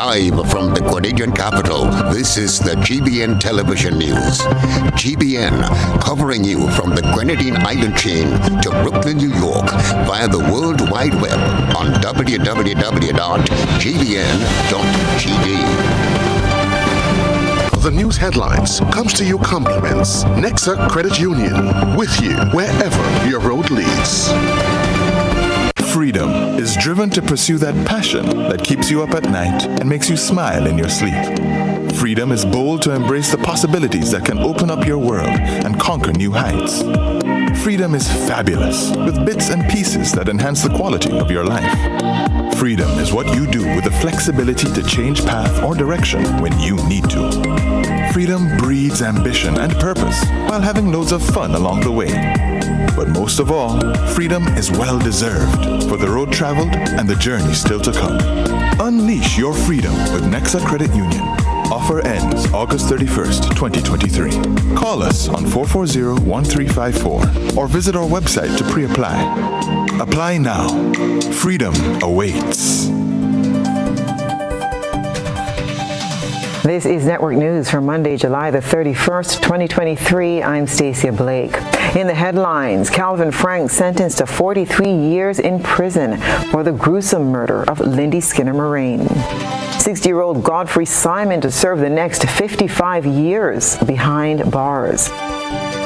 Live from the Canadian capital, this is the GBN Television News. GBN, covering you from the Grenadine Island chain to Brooklyn, New York, via the World Wide Web on www.gbn.gd. The news headlines comes to you compliments Nexa Credit Union, with you wherever your road leads. Freedom is driven to pursue that passion that keeps you up at night and makes you smile in your sleep. Freedom is bold to embrace the possibilities that can open up your world and conquer new heights. Freedom is fabulous, with bits and pieces that enhance the quality of your life. Freedom is what you do with the flexibility to change path or direction when you need to. Freedom breeds ambition and purpose while having loads of fun along the way. But most of all, freedom is well-deserved for the road traveled and the journey still to come. Unleash your freedom with Nexa Credit Union. Offer ends August 31st, 2023. Call us on 440-1354 or visit our website to pre-apply. Apply now. Freedom awaits. This is Network News for Monday, July the 31st, 2023. I'm Stasia Blake. In the headlines, Calvin Frank sentenced to 43 years in prison for the gruesome murder of Lindy Skinner Moraine. 60-year-old Godfrey Simon to serve the next 55 years behind bars.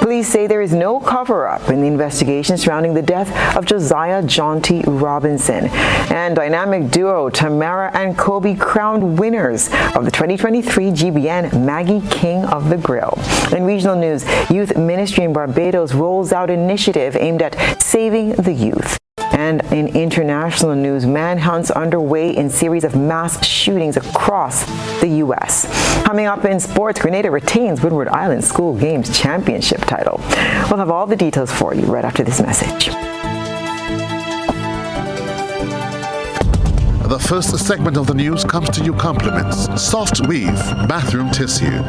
Police say there is no cover-up in the investigation surrounding the death of Josiah Jaunty Robinson. And dynamic duo Tamara and Kobe crowned winners of the 2023 GBN Maggie King of the Grill. In regional news, Youth Ministry in Barbados rolls out initiative aimed at saving the youth. And in international news, manhunts underway in series of mass shootings across the U.S. Coming up in sports, Grenada retains Windward Island School Games Championship title. We'll have all the details for you right after this message. The first segment of the news comes to you compliments Soft Weave Bathroom Tissue.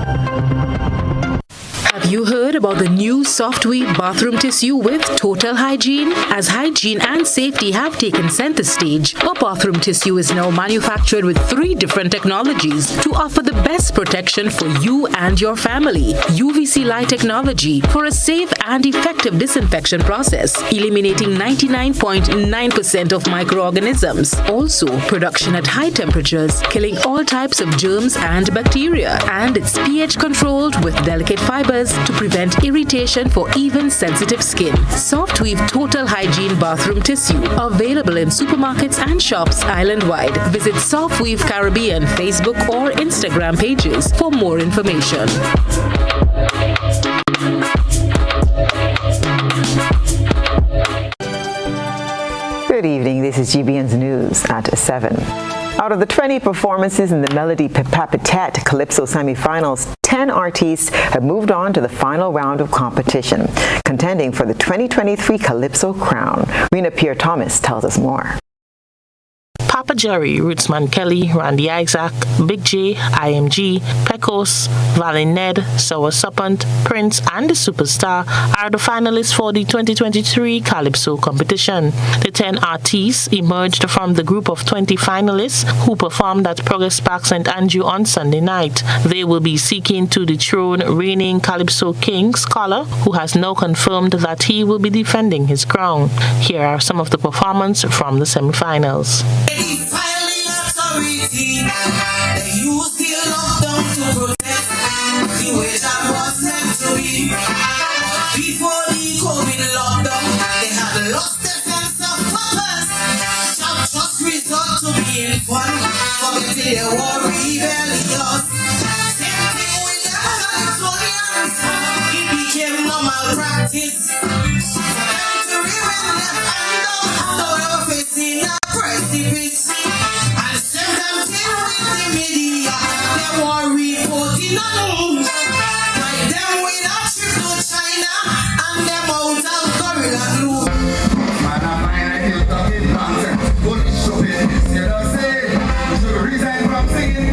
Have you heard about the new Soft Weave bathroom tissue with total hygiene? As hygiene and safety have taken center stage, our bathroom tissue is now manufactured with 3 different technologies to offer the best protection for you and your family. UVC light technology for a safe and effective disinfection process, eliminating 99.9% of microorganisms. Also, production at high temperatures, killing all types of germs and bacteria. And it's pH controlled with delicate fibers to prevent irritation for even sensitive skin. Soft Weave Total Hygiene Bathroom Tissue, available in supermarkets and shops island-wide. Visit Soft Weave Caribbean Facebook or Instagram pages for more information. Good evening, this is GBN's News at 7. Out of the 20 performances in the Melody Papetet Calypso semifinals, 10 artists have moved on to the final round of competition, contending for the 2023 Calypso crown. Rena Pierre-Thomas tells us more. Papa Jerry, Rootsman Kelly, Randy Isaac, Big J, IMG, Pecos, Valley Ned, Sour Suppant, Prince, and the Superstar are the finalists for the 2023 Calypso competition. The 10 artists emerged from the group of 20 finalists who performed at Progress Park St. Andrew on Sunday night. They will be seeking to dethrone reigning Calypso King Scholar, who has now confirmed that he will be defending his crown. Here are some of the performances from the semifinals. Filing authority, they use the lockdown to protect the way that was meant to be. Before the COVID lockdown, they had lost their sense of purpose. Job just resort to being fun, forgetting they were rebellious. Same thing with the Californians, it became normal practice. To remain left unknown, so they were facing a precipice. And same damn thing with the media, they were reporting on news. Like them with a trip to China and them out of Gorilla Glue. Man, I find I feel talking nonsense. Bullshit, you know, say, to resign from singing.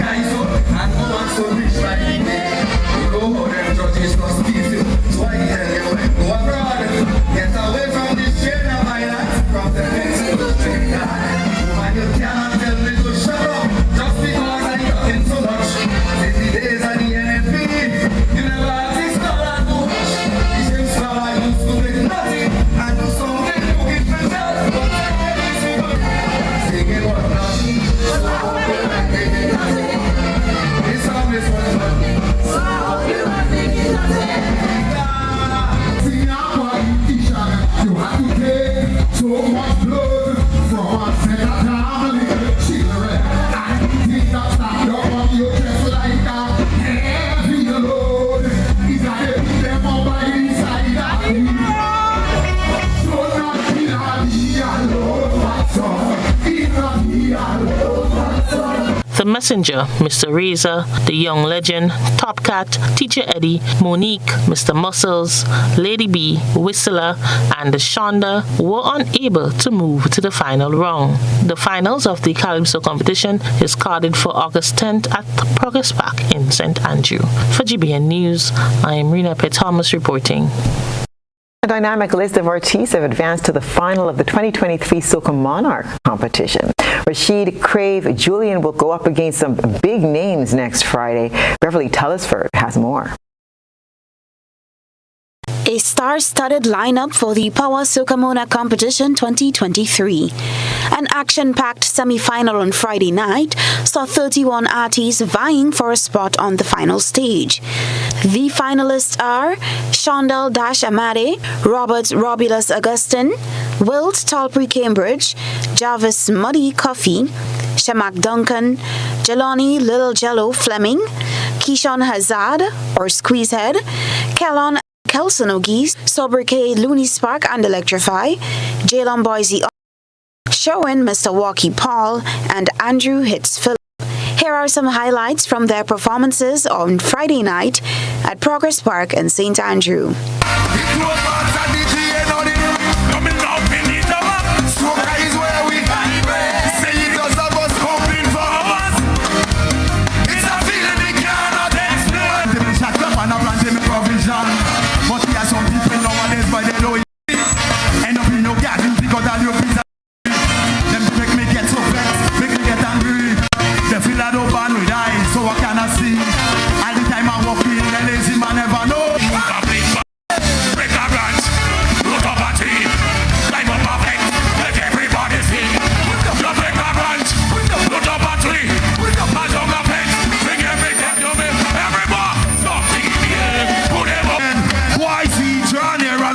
The Messenger, Mr. Razor, The Young Legend, Top Cat, Teacher Eddie, Monique, Mr. Muscles, Lady B, Whistler, and Shonda were unable to move to the final round. The finals of the Calypso competition is carded for August 10th at Progress Park in St. Andrew. For GBN News, I am Rena P. Thomas reporting. A dynamic list of artists have advanced to the final of the 2023 Soca Monarch competition. Rashid, Crave, Julian will go up against some big names next Friday. Beverly Telesford has more. A star-studded lineup for the Power Soca Monarch Competition 2023. An action-packed semi-final on Friday night saw 31 artists vying for a spot on the final stage. The finalists are Shondell Dash Amade, Robert Robulus Augustine, Wilt Talpri Cambridge, Jarvis Muddy Coffee, Shamak Duncan, Jelani Lil Jello Fleming, Keyshawn Hazard or Squeezehead, Kellon Kelson O'Geese, Sobriquet Looney Spark and Electrify, Jalen Boise, Sherwin Mr. Walkie Paul, and Andrew Hitz Phillip. Here are some highlights from their performances on Friday night at Progress Park in St. Andrew.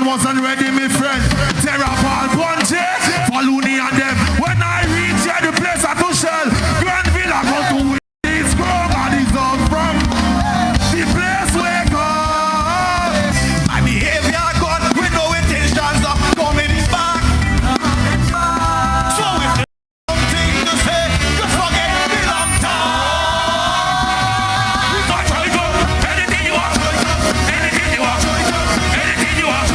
Wasn't ready, my friend. Terrapal Bunche for Looney and them. When I reach here, the place at Tushel, Grand Villa go to win. It's from and it's up from the place where God. My behavior good with no intentions of coming back. So if there's something to say, just forget the long time. Anything you want, anything you want, anything you want.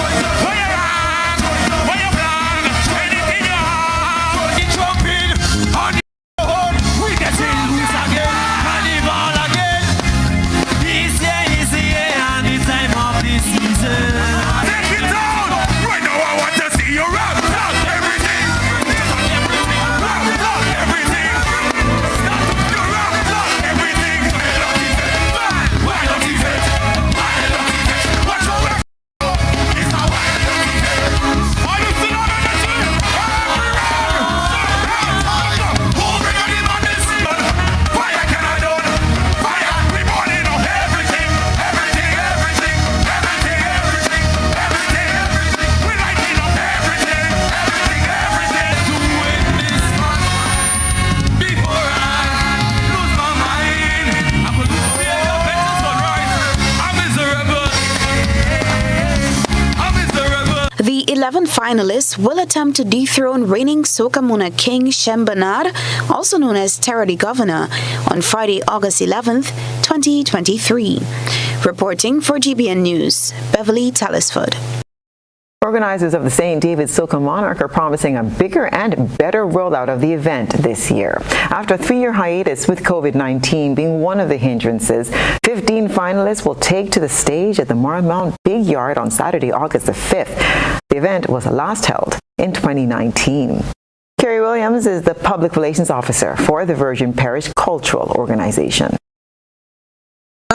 The 11 finalists will attempt to dethrone reigning Soca Monarch King Shem Bernard, also known as Terra the Governor, on Friday, August 11th, 2023. Reporting for GBN News, Beverly Telesford. Organizers of the St. David's Soca Monarch are promising a bigger and better rollout of the event this year. After a 3-year hiatus with COVID-19 being one of the hindrances, 15 finalists will take to the stage at the Marmount Big Yard on Saturday, August the 5th. The event was last held in 2019. Kerry Williams is the Public Relations Officer for the Virgin Parish Cultural Organization.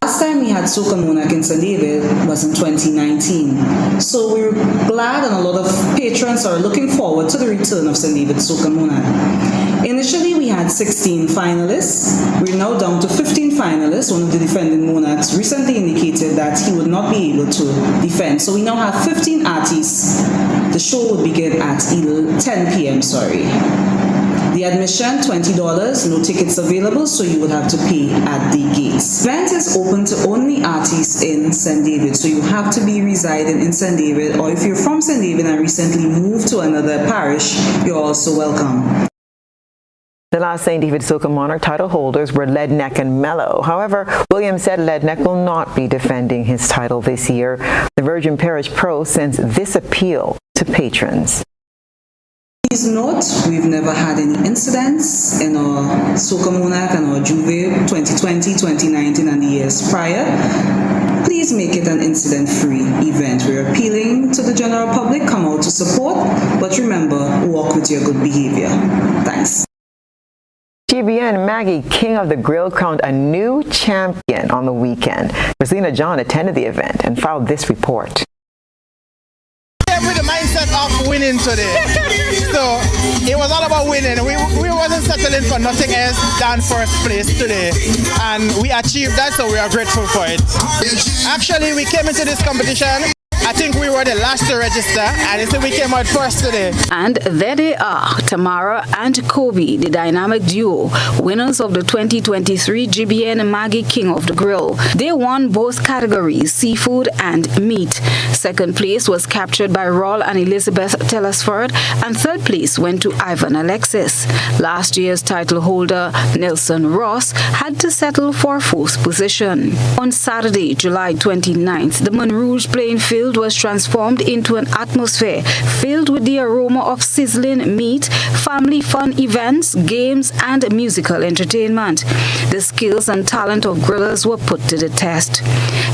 Last time we had Soca Monarch in St. David was in 2019. So we're glad and a lot of patrons are looking forward to the return of St. David Soca Monarch. Initially we had 16 finalists. We're now down to 15 finalists. One of the defending monarchs recently indicated that he would not be able to defend. So we now have 15 artists. The show will begin at 10 p.m. The admission, $20, no tickets available, so you would have to pay at the gates. The event is open to only artists in St. David, so you have to be residing in St. David, or if you're from St. David and recently moved to another parish, you're also welcome. The last St. David Soca Monarch title holders were Leadneck and Mello. However, Williams said Leadneck will not be defending his title this year. The Virgin Parish Pro sends this appeal to patrons. Please note, we've never had any incidents in our Soca Monarch and our Juve 2020, 2019 and the years prior. Please make it an incident-free event. We're appealing to the general public, come out to support, but remember, walk with your good behavior. Thanks. GBN Maggie King of the Grill crowned a new champion on the weekend. Christina John attended the event and filed this report. With the mindset of winning today. So it was all about winning. We wasn't settling for nothing else than first place today. And we achieved that, so we are grateful for it. Actually, we came into this competition, I think we were the last to register, and so we came out first today. And there they are, Tamara and Kobe, the dynamic duo, winners of the 2023 GBN Maggie King of the Grill. They won both categories, seafood and meat. Second place was captured by Raul and Elizabeth Telesford, and third place went to Ivan Alexis. Last year's title holder, Nelson Ross, had to settle for fourth position. On Saturday, July 29th, the Monrouge playing field was transformed into an atmosphere filled with the aroma of sizzling meat, family fun events, games, and musical entertainment. The skills and talent of grillers were put to the test.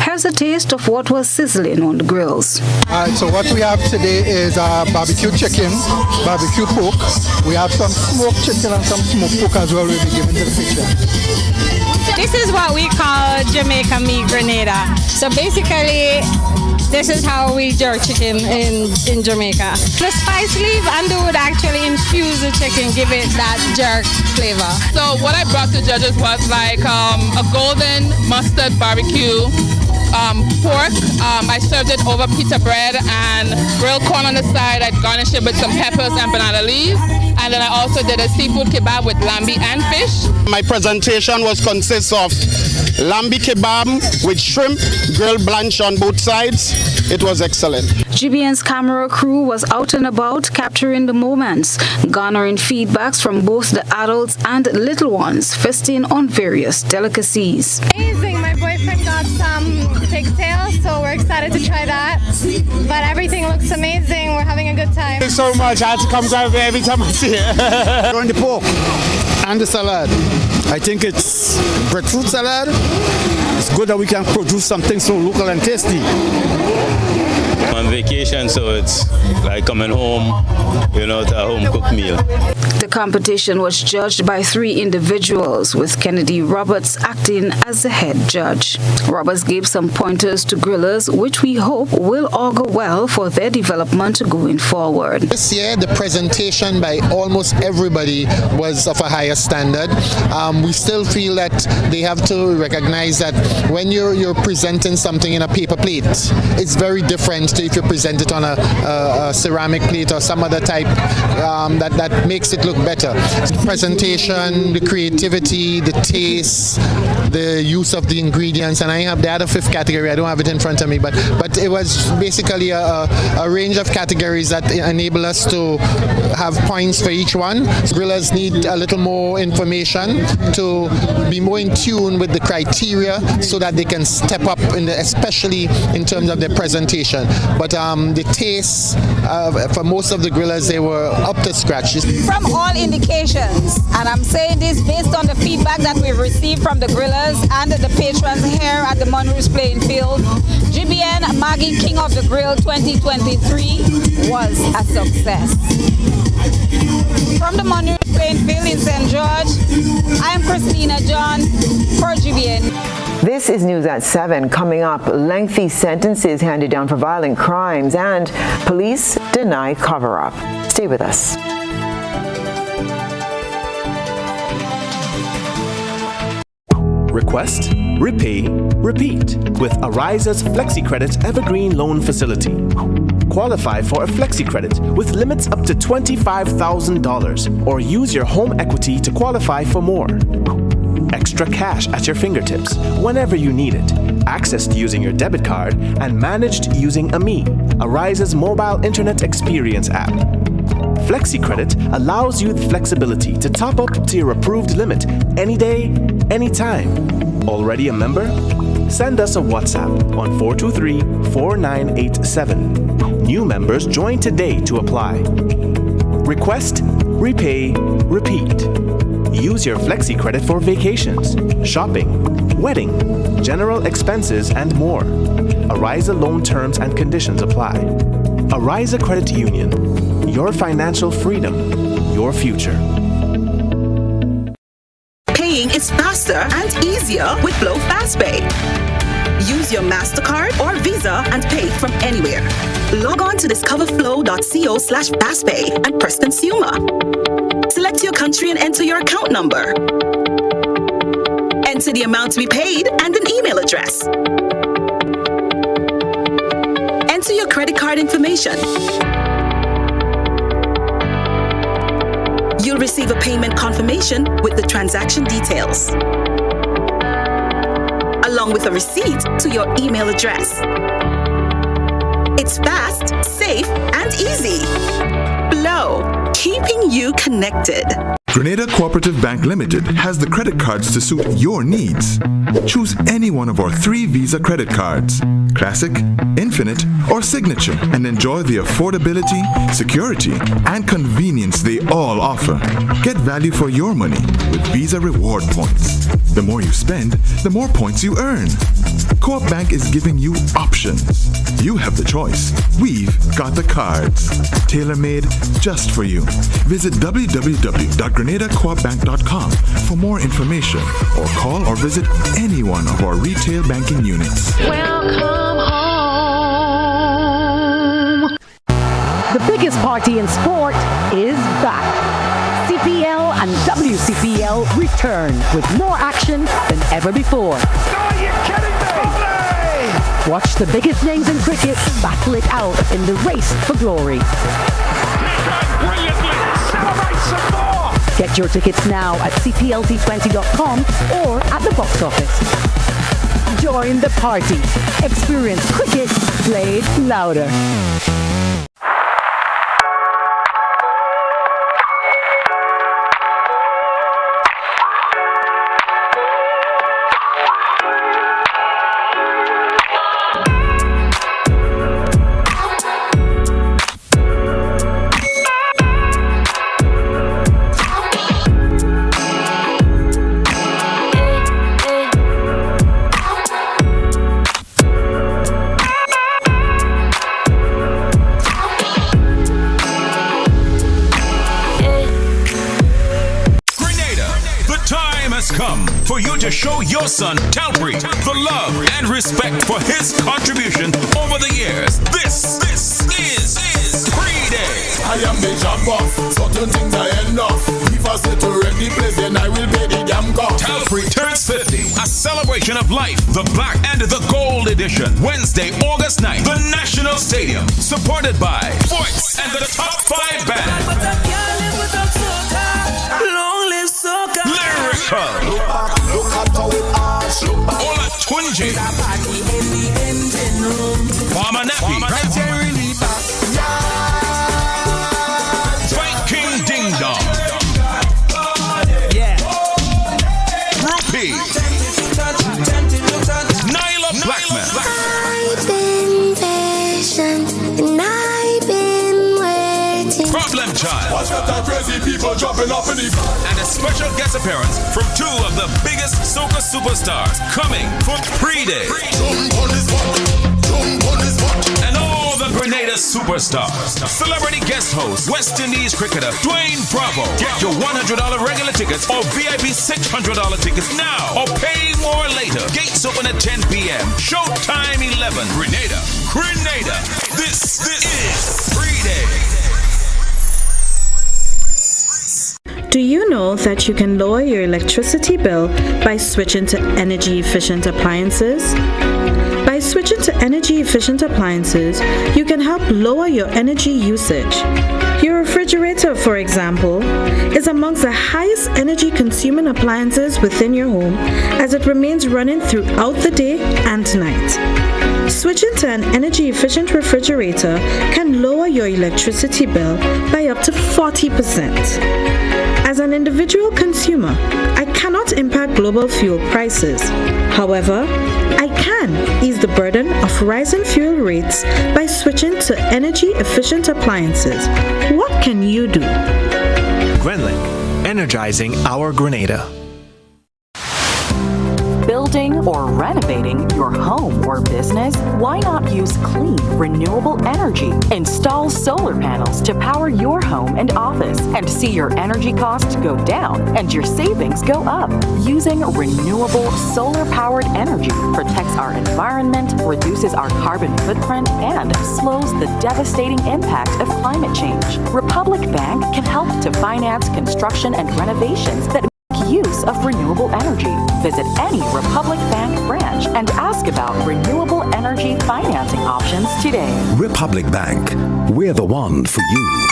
Here's a taste of what was sizzling on the grills. Alright, so what we have today is barbecue chicken, barbecue pork. We have some smoked chicken and some smoked pork as well we'll be giving to the picture. This is what we call Jamaica meat grenada. So basically, this is how we jerk chicken in Jamaica. The spice leaf and the wood actually infuse the chicken, give it that jerk flavor. So what I brought to judges was like a golden mustard barbecue pork. I served it over pita bread and grilled corn on the side. I garnished it with some peppers and banana leaves. And then I also did a seafood kebab with lambi and fish. My presentation consists of lambi kebab with shrimp, grilled blanch on both sides. It was excellent. GBN's camera crew was out and about capturing the moments, garnering feedbacks from both the adults and little ones, feasting on various delicacies. Amazing. My boyfriend got some pigtails, so we're excited to try that. But everything looks amazing. We're having a good time. Thanks so much. I had to come grab it every time I see it. On the pork and the salad. I think it's breadfruit salad. It's good that we can produce something so local and tasty. I'm on vacation, so it's like coming home, to a home-cooked meal. The competition was judged by 3 individuals, with Kennedy Roberts acting as the head judge. Roberts gave some pointers to grillers, which we hope will augur well for their development going forward. This year, the presentation by almost everybody was of a higher standard. We still feel that they have to recognize that when you're presenting something in a paper plate, it's very different to if you present it on a ceramic plate or some other type that makes it look better. The presentation, the creativity, the taste, the use of the ingredients, and I have the other 5th category. I don't have it in front of me, but it was basically a range of categories that enable us to have points for each one. Grillers need a little more information to be more in tune with the criteria so that they can step up, especially in terms of their presentation. But the taste, for most of the grillers, they were up to scratch. From all indications, and I'm saying this based on the feedback that we've received from the grillers and the patrons here at the Monrouge Playing Field, GBN Maggie King of the Grill 2023 was a success. From the Monrouge Playing Field in St. George, I'm Christina John for GBN. This is News at 7. Coming up, lengthy sentences handed down for violent crimes and police deny cover-up. Stay with us. Request, repay, repeat with Ariza's FlexiCredit Evergreen Loan Facility. Qualify for a FlexiCredit with limits up to $25,000 or use your home equity to qualify for more. Extra cash at your fingertips whenever you need it. Accessed using your debit card and managed using AMI, Ariza's mobile internet experience app. FlexiCredit allows you the flexibility to top up to your approved limit any day, anytime. Already a member? Send us a WhatsApp on 423-4987. New members join today to apply. Request, repay, repeat. Use your FlexiCredit for vacations, shopping, wedding, general expenses, and more. Ariza loan terms and conditions apply. Ariza Credit Union. Your financial freedom, your future. Paying is faster and easier with Glow FastPay. Use your MasterCard or Visa and pay from anywhere. Log on to discoverflow.co/fastpay and press Consumer. Select your country and enter your account number. Enter the amount to be paid and an email address. Enter your credit card information. You'll receive a payment confirmation with the transaction details, along with a receipt to your email address. It's fast, safe, and easy. Flow, keeping you connected. Grenada Cooperative Bank Limited has the credit cards to suit your needs. Choose any one of our 3 Visa credit cards, Classic, Infinite, or Signature, and enjoy the affordability, security, and convenience they all offer. Get value for your money with Visa Reward Points. The more you spend, the more points you earn. Co-op Bank is giving you options. You have the choice. We've got the cards. Tailor-made just for you. Visit www.grenadacoopbank.com for more information, or call or visit any one of our retail banking units. Welcome home. The biggest party in sport is back. CPL and WCPL return with more action than ever before. Are you kidding me? Watch the biggest names in cricket battle it out in the race for glory. Brilliantly, celebrate some more. Get your tickets now at cplt20.com or at the box office. Join the party. Experience cricket played louder. For you to show your son, Talbry, the love and respect for his contribution over the years. This is Pre-Day. I am the job boss, certain things I end off. If I say to rent the place, then I will pay the damn cost. Talbry turns 50, a celebration of life, the black and the gold edition. Wednesday, August 9th, the National Stadium, supported by Voice and the Top 5 Band. Lyrical. Ola Tunji. Wamanapi. Viking Ding Dong. Rupi. Nyla Blackman. I've been patient and I've been waiting. Problem Child. Watch out, that crazy people jumping up in the and a special guest appearance from 2 of the biggest soca superstars coming for Pre-Day. And all the Grenada superstars. Celebrity guest host, West Indies cricketer Dwayne Bravo. Get your $100 regular tickets or VIP $600 tickets now or pay more later. Gates open at 10 p.m. Showtime 11. Grenada. This is Pre-Day. Do you know that you can lower your electricity bill by switching to energy-efficient appliances? By switching to energy-efficient appliances, you can help lower your energy usage. Your refrigerator, for example, is amongst the highest energy consuming appliances within your home as it remains running throughout the day and night. Switching to an energy efficient refrigerator can lower your electricity bill by up to 40%. As an individual consumer, I cannot impact global fuel prices. However, I can ease the burden of rising fuel rates by switching to energy-efficient appliances. What can you do? Grenlink, energizing our Grenada. Building or renovating your home or business? Why not use clean, renewable energy? Install solar panels to power your home and office and see your energy costs go down and your savings go up. Using renewable solar-powered energy protects our environment, reduces our carbon footprint, and slows the devastating impact of climate change. Republic Bank can help to finance construction and renovations that use of renewable energy. Visit any Republic Bank branch and ask about renewable energy financing options today. Republic Bank, we're the one for you.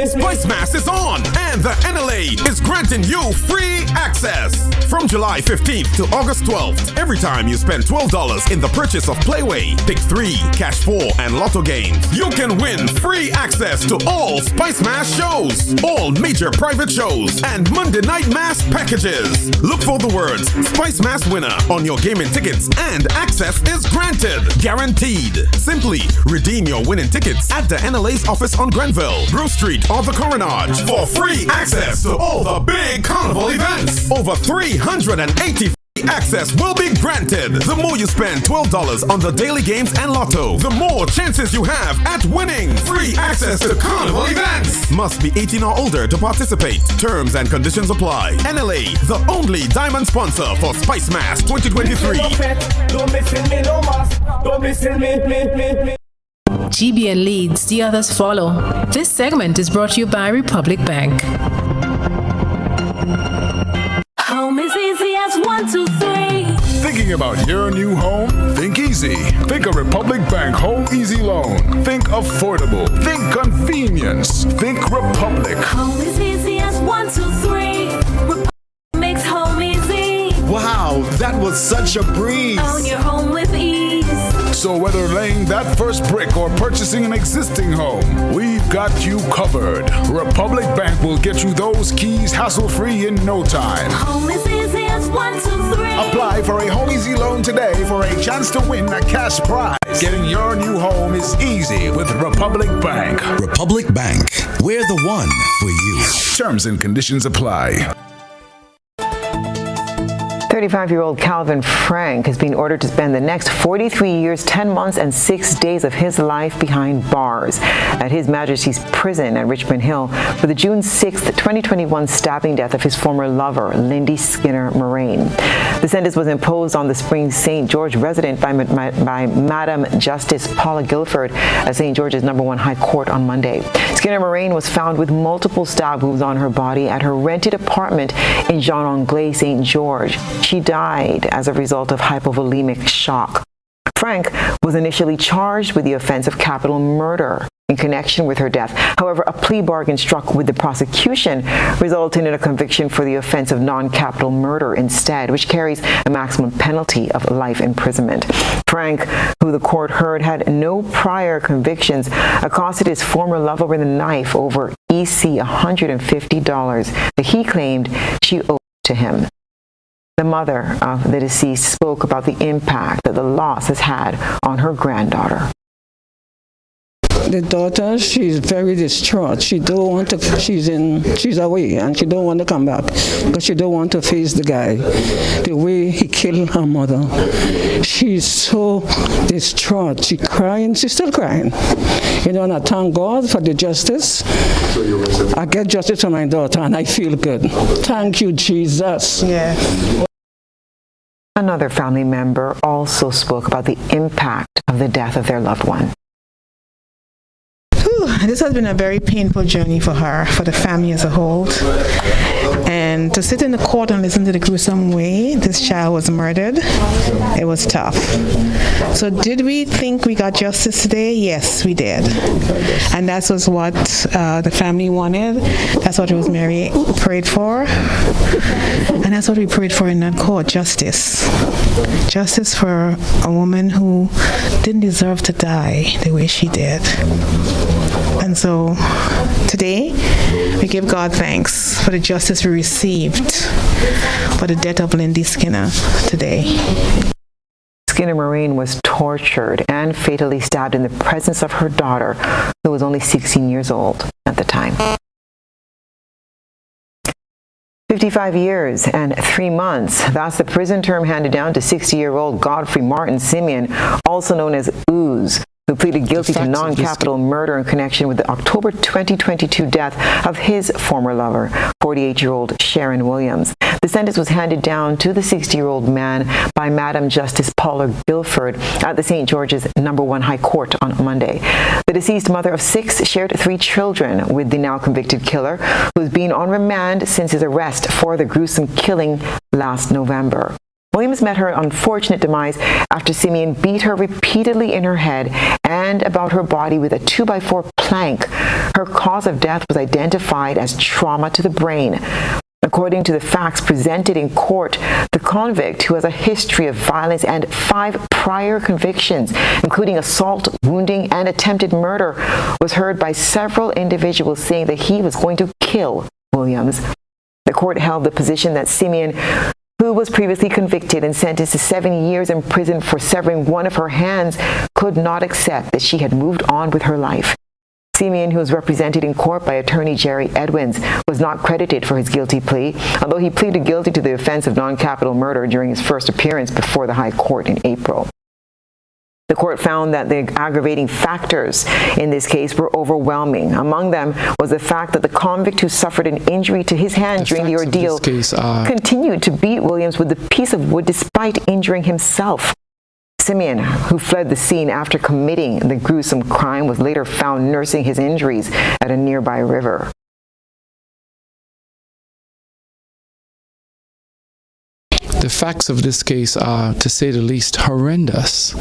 Spice Mass is on, and the NLA is granting you free access. From July 15th to August 12th, every time you spend $12 in the purchase of Playway, Pick 3, Cash 4, and Lotto games, you can win free access to all Spice Mass shows, all major private shows, and Monday Night Mass packages. Look for the words Spice Mass winner on your gaming tickets, and access is granted. Guaranteed. Simply redeem your winning tickets at the NLA's office on Grenville, Brew Street, or the Coronage for free access to all the big carnival events. Over 380 access will be granted. The more you spend $12 on the daily games and Lotto, the more chances you have at winning free access to carnival events. Must be 18 or older to participate. Terms and conditions apply. NLA, the only diamond sponsor for Spice Mass 2023. GBN leads, the others follow. This segment is brought to you by Republic Bank. Home is easy as 1, 2, 3. Thinking about your new home? Think easy. Think a Republic Bank Home Easy Loan. Think affordable. Think convenience. Think Republic. Home is easy as 1, 2, 3. Republic makes home easy. Wow, that was such a breeze. Own your home with ease. So whether laying that first brick or purchasing an existing home, we've got you covered. Republic Bank will get you those keys hassle-free in no time. Home is easy as 1, 2, 3. Apply for a Home Easy Loan today for a chance to win a cash prize. Getting your new home is easy with Republic Bank. Republic Bank, we're the one for you. Terms and conditions apply. 35-year-old Calvin Frank has been ordered to spend the next 43 years, 10 months, and 6 days of his life behind bars at His Majesty's Prison at Richmond Hill for the June 6, 2021 stabbing death of his former lover, Lindy Skinner Moraine. The sentence was imposed on the Spring St. George resident by Madam Justice Paula Guilford at St. George's No. 1 High Court on Monday. Skinner Moraine was found with multiple stab wounds on her body at her rented apartment in Jean Anglais, St. George. She died as a result of hypovolemic shock. Frank was initially charged with the offense of capital murder in connection with her death. However, a plea bargain struck with the prosecution resulted in a conviction for the offense of non-capital murder instead, which carries a maximum penalty of life imprisonment. Frank, who the court heard had no prior convictions, accosted his former lover with a knife over EC $150 that he claimed she owed to him. The mother of the deceased spoke about the impact that the loss has had on her granddaughter. The daughter, she's very distraught. She don't want to. She's away, and she don't want to come back because she don't want to face the guy. The way he killed her mother, she's so distraught. She's crying. She's still crying. And I thank God for the justice. I get justice for my daughter, and I feel good. Thank you, Jesus. Yeah. Another family member also spoke about the impact of the death of their loved one. This has been a very painful journey for her, for the family as a whole. And to sit in the court and listen to the gruesome way this child was murdered, it was tough. So did we think we got justice today? Yes, we did. And that was what the family wanted. That's what Rosemary prayed for. And that's what we prayed for in that court, justice. Justice for a woman who didn't deserve to die the way she did. And so today, we give God thanks for the justice we received for the death of Lindy Skinner today. Skinner Marine was tortured and fatally stabbed in the presence of her daughter, who was only 16 years old at the time. 55 years and 3 months. That's the prison term handed down to 60-year-old Godfrey Martin Simeon, also known as Ooze, who pleaded guilty to non-capital murder in connection with the October 2022 death of his former lover, 48-year-old Sharon Williams. The sentence was handed down to the 60-year-old man by Madam Justice Paula Guilford at the St. George's No. 1 High Court on Monday. The deceased mother of 6 shared 3 children with the now convicted killer, who has been on remand since his arrest for the gruesome killing last November. Williams met her unfortunate demise after Simeon beat her repeatedly in her head and about her body with a 2x4 plank. Her cause of death was identified as trauma to the brain. According to the facts presented in court, the convict, who has a history of violence and 5 prior convictions, including assault, wounding, and attempted murder, was heard by several individuals saying that he was going to kill Williams. The court held the position that Simeon, who was previously convicted and sentenced to 7 years in prison for severing one of her hands, could not accept that she had moved on with her life. Simeon, who was represented in court by attorney Jerry Edwins, was not credited for his guilty plea, although he pleaded guilty to the offense of non-capital murder during his first appearance before the High Court in April. The court found that the aggravating factors in this case were overwhelming. Among them was the fact that the convict, who suffered an injury to his hand during the ordeal, continued to beat Williams with a piece of wood despite injuring himself. Simeon, who fled the scene after committing the gruesome crime, was later found nursing his injuries at a nearby river. The facts of this case are, to say the least, horrendous,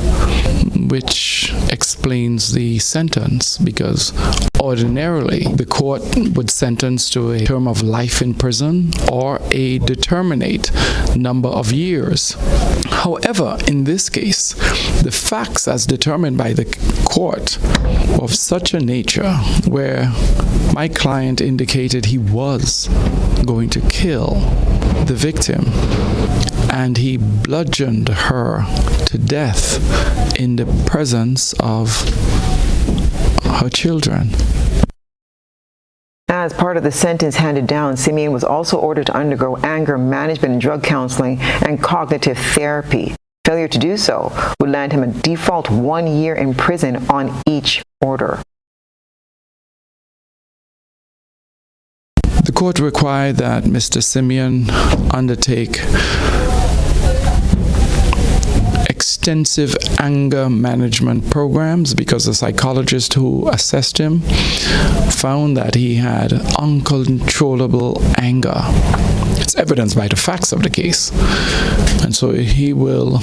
which explains the sentence, because ordinarily the court would sentence to a term of life in prison or a determinate number of years. However, in this case, the facts as determined by the court were of such a nature where my client indicated he was going to kill the victim, and he bludgeoned her to death in the presence of her children. As part of the sentence handed down, Simeon was also ordered to undergo anger management and drug counseling and cognitive therapy. Failure to do so would land him a default 1 year in prison on each order. The court required that Mr. Simeon undertake extensive anger management programs because the psychologist who assessed him found that he had uncontrollable anger. It's evidenced by the facts of the case. And so he will,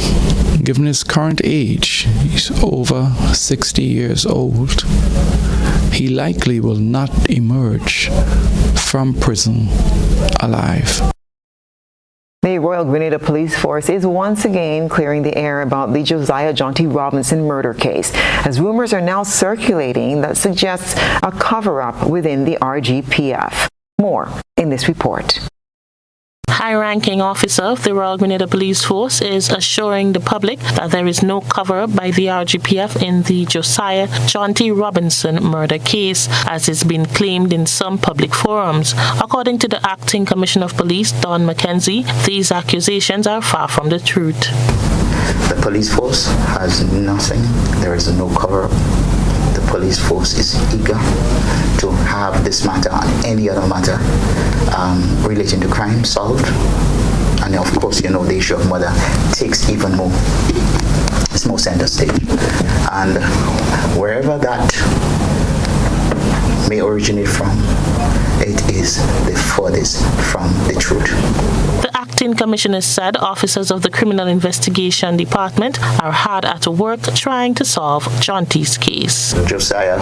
given his current age, he's over 60 years old, he likely will not emerge from prison alive. The Royal Grenada Police Force is once again clearing the air about the Josiah John T. Robinson murder case, as rumors are now circulating that suggests a cover-up within the RGPF. More in this report. High-ranking officer of the Royal Grenada Police Force is assuring the public that there is no cover-up by the RGPF in the Josiah John T. Robinson murder case, as it's been claimed in some public forums. According to the Acting Commissioner of Police, Don McKenzie, these accusations are far from the truth. The police force has nothing. There is no cover-up. The police force is eager to have this matter and any other matter relating to crime solved. And of course, you know, the issue of murder takes even more. It's more center stage. And wherever that may originate from, it is the furthest from the truth. The acting commissioner said officers of the Criminal Investigation Department are hard at work trying to solve Jonty's case. Josiah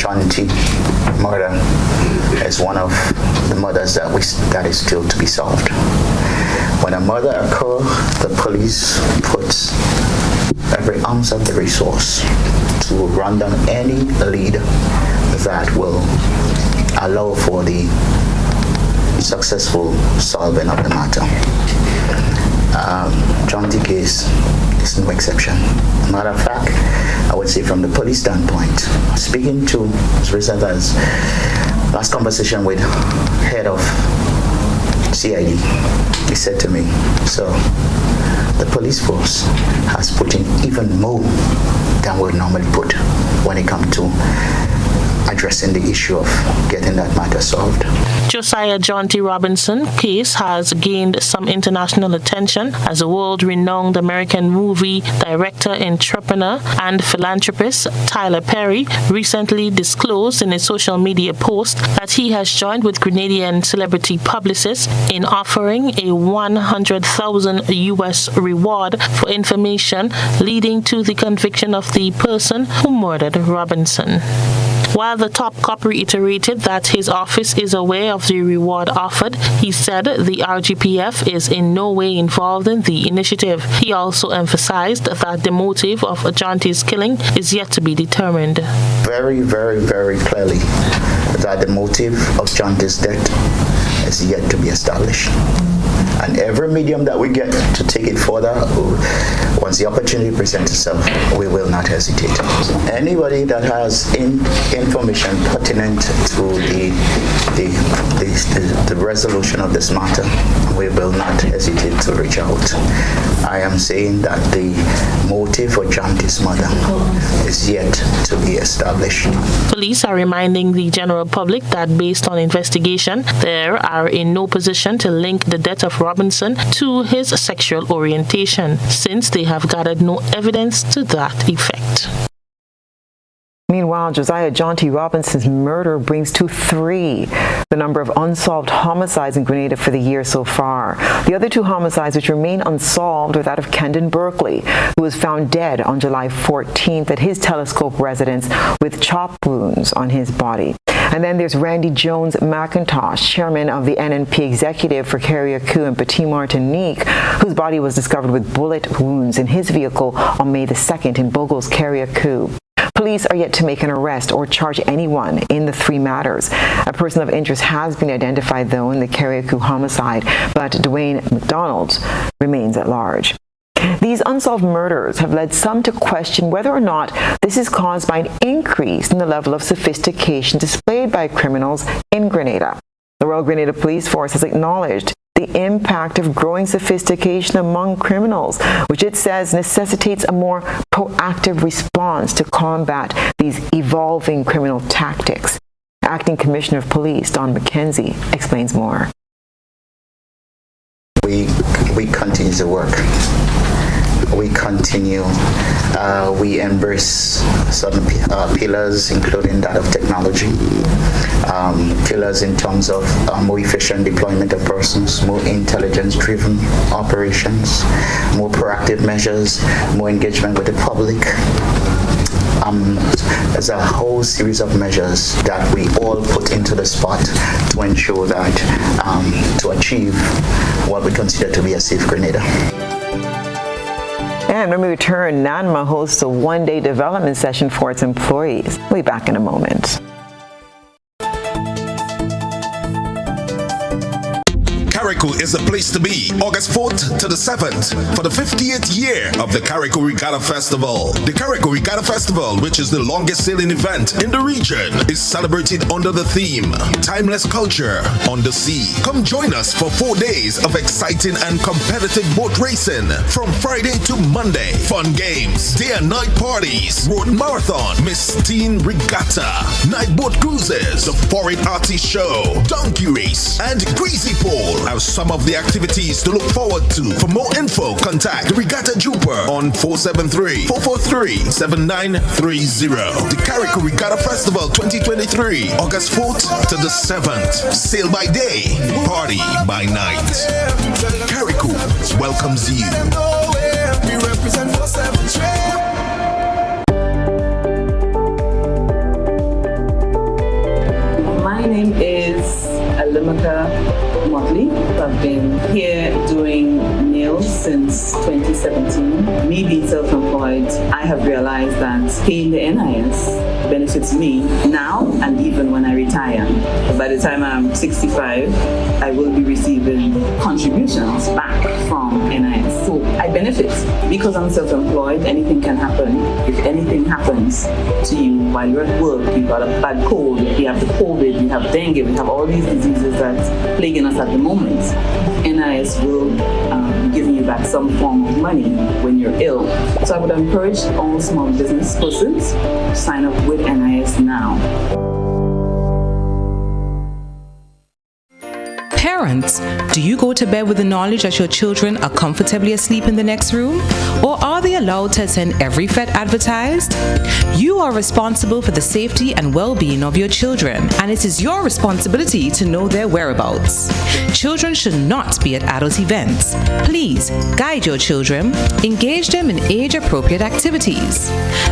Jonty murder is one of the murders that is still to be solved. When a murder occurs, the police puts every ounce of the resource to run down any lead that will allow for the successful solving of the matter. Jonty case is no exception. Matter of fact, I would say from the police standpoint, speaking to as recent as last conversation with head of CID, he said to me, so the police force has put in even more than we would normally put when it comes to addressing the issue of getting that matter solved. Josiah Jonty Robinson case has gained some international attention as a world-renowned American movie director, entrepreneur, and philanthropist Tyler Perry recently disclosed in a social media post that he has joined with Grenadian celebrity publicists in offering a $100,000 US reward for information leading to the conviction of the person who murdered Robinson. While the top cop reiterated that his office is aware of the reward offered, he said the RGPF is in no way involved in the initiative. He also emphasized that the motive of Jonty's killing is yet to be determined. Very, very, very clearly that the motive of Jonty's death is yet to be established. And every medium that we get to take it further, once the opportunity presents itself, we will not hesitate. Anybody that has information pertinent to the resolution of this matter, we will not hesitate to reach out. I am saying that the motive for Jonty's murder is yet to be established. Police are reminding the general public that based on investigation, they are in no position to link the death of Robinson to his sexual orientation, since they have gathered no evidence to that effect. Meanwhile, Josiah Jonty Robinson's murder brings to 3 the number of unsolved homicides in Grenada for the year so far. The other 2 homicides which remain unsolved are that of Kendon Berkeley, who was found dead on July 14th at his Telescope residence with chop wounds on his body. And then there's Randy Jones McIntosh, chairman of the NNP executive for Carriacou and Petit Martinique, whose body was discovered with bullet wounds in his vehicle on May the 2nd in Bogos, Carriacou. Police are yet to make an arrest or charge anyone in the 3 matters. A person of interest has been identified, though, in the Carriacou homicide, but Dwayne McDonald remains at large. These unsolved murders have led some to question whether or not this is caused by an increase in the level of sophistication displayed by criminals in Grenada. The Royal Grenada Police Force has acknowledged the impact of growing sophistication among criminals, which it says necessitates a more proactive response to combat these evolving criminal tactics. Acting Commissioner of Police Don McKenzie explains more. We continue to work. We continue, we embrace certain pillars, including that of technology, pillars in terms of more efficient deployment of persons, more intelligence-driven operations, more proactive measures, more engagement with the public. There's a whole series of measures that we all put into the spot to ensure that, to achieve what we consider to be a safe Grenada. And when we return, NANMA hosts a one-day development session for its employees. We'll be back in a moment. Carriacou is the place to be. August 4th to the 7th for the 50th year of the Carriacou Regatta Festival. The Carriacou Regatta Festival, which is the longest sailing event in the region, is celebrated under the theme Timeless Culture on the Sea. Come join us for 4 days of exciting and competitive boat racing from Friday to Monday. Fun games, day and night parties, road marathon, Miss Teen Regatta, night boat cruises, the foreign artist show, donkey race, and greasy pole. Our some of the activities to look forward to. For more info, contact Regatta Jupiter on 473-443-7930. The Carrico Regatta Festival 2023, August 4th to the 7th. Sail by day, party by night. Carrico welcomes you. We represent 473. My name is Alimaka Motley. I've been here doing nails since 2017. Me being self-employed, I have realized that paying the NIS benefits me now and even when I retire. By the time I'm 65, I will be receiving contributions back from NIS. So I benefit because I'm self-employed. Anything can happen. If anything happens to you while you're at work, you've got a bad cold, you have the COVID, you have dengue, we have all these diseases that's plaguing us at the moment. NIS will be giving you back some form of money when you're ill. So I would encourage all small business persons to sign up with NIS now. Parents, do you go to bed with the knowledge that your children are comfortably asleep in the next room? Or are they allowed to attend every fete advertised? You are responsible for the safety and well-being of your children, and it is your responsibility to know their whereabouts. Children should not be at adult events. Please guide your children, engage them in age-appropriate activities.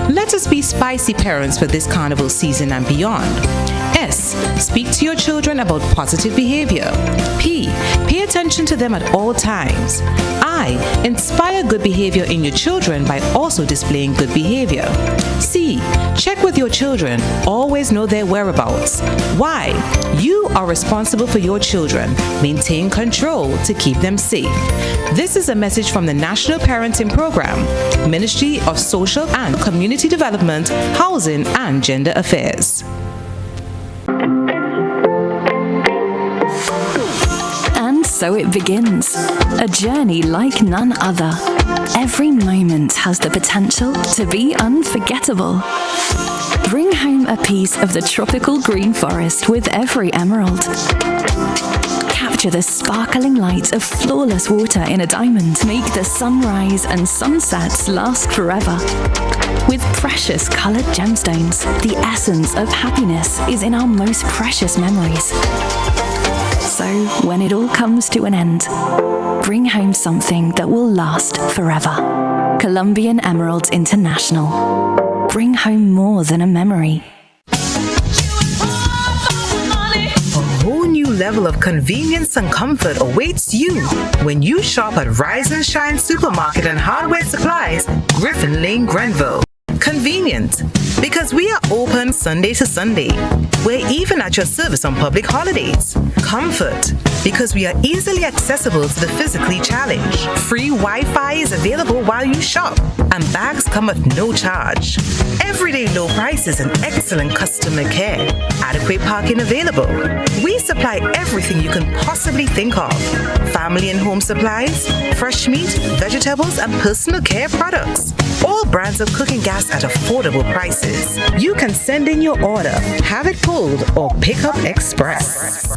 Let us be spicy parents for this carnival season and beyond. S. Speak to your children about positive behavior. P. Pay attention to them at all times. I. Inspire good behavior in your children by also displaying good behavior. C. Check with your children. Always know their whereabouts. Y. You are responsible for your children. Maintain control to keep them safe. This is a message from the National Parenting Program, Ministry of Social and Community Development, Housing and Gender Affairs. So it begins, a journey like none other. Every moment has the potential to be unforgettable. Bring home a piece of the tropical green forest with every emerald. Capture the sparkling light of flawless water in a diamond. Make the sunrise and sunsets last forever. With precious colored gemstones, the essence of happiness is in our most precious memories. So, when it all comes to an end, bring home something that will last forever. Colombian Emeralds International. Bring home more than a memory. A whole new level of convenience and comfort awaits you when you shop at Rise and Shine Supermarket and Hardware Supplies, Griffin Lane, Grenville. Convenient, because we are open Sunday to Sunday. We're even at your service on public holidays. Comfort, because we are easily accessible to the physically challenged. Free Wi-Fi is available while you shop, and bags come at no charge. Everyday low prices and excellent customer care. Adequate parking available. We supply everything you can possibly think of. Family and home supplies, fresh meat, vegetables, and personal care products. All brands of cooking gas at affordable prices. You can send in your order, have it pulled, or pick up express.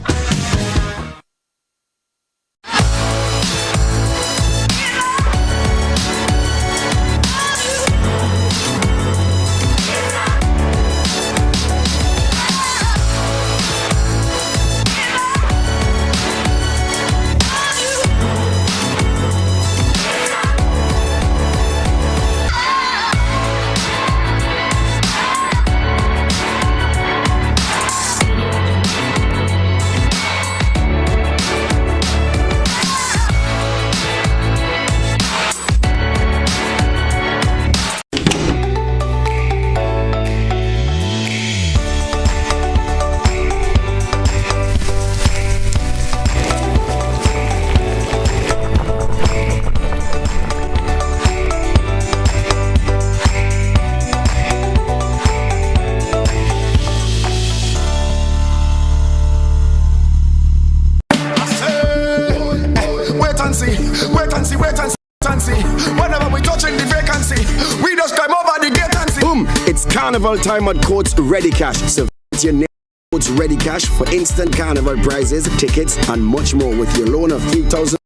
Whenever we touching the vacancy, we just climb over the gate and see. Boom! It's carnival time at Courts Ready Cash. So your name. Coach Ready Cash for instant carnival prizes, tickets, and much more with your loan of $3,000.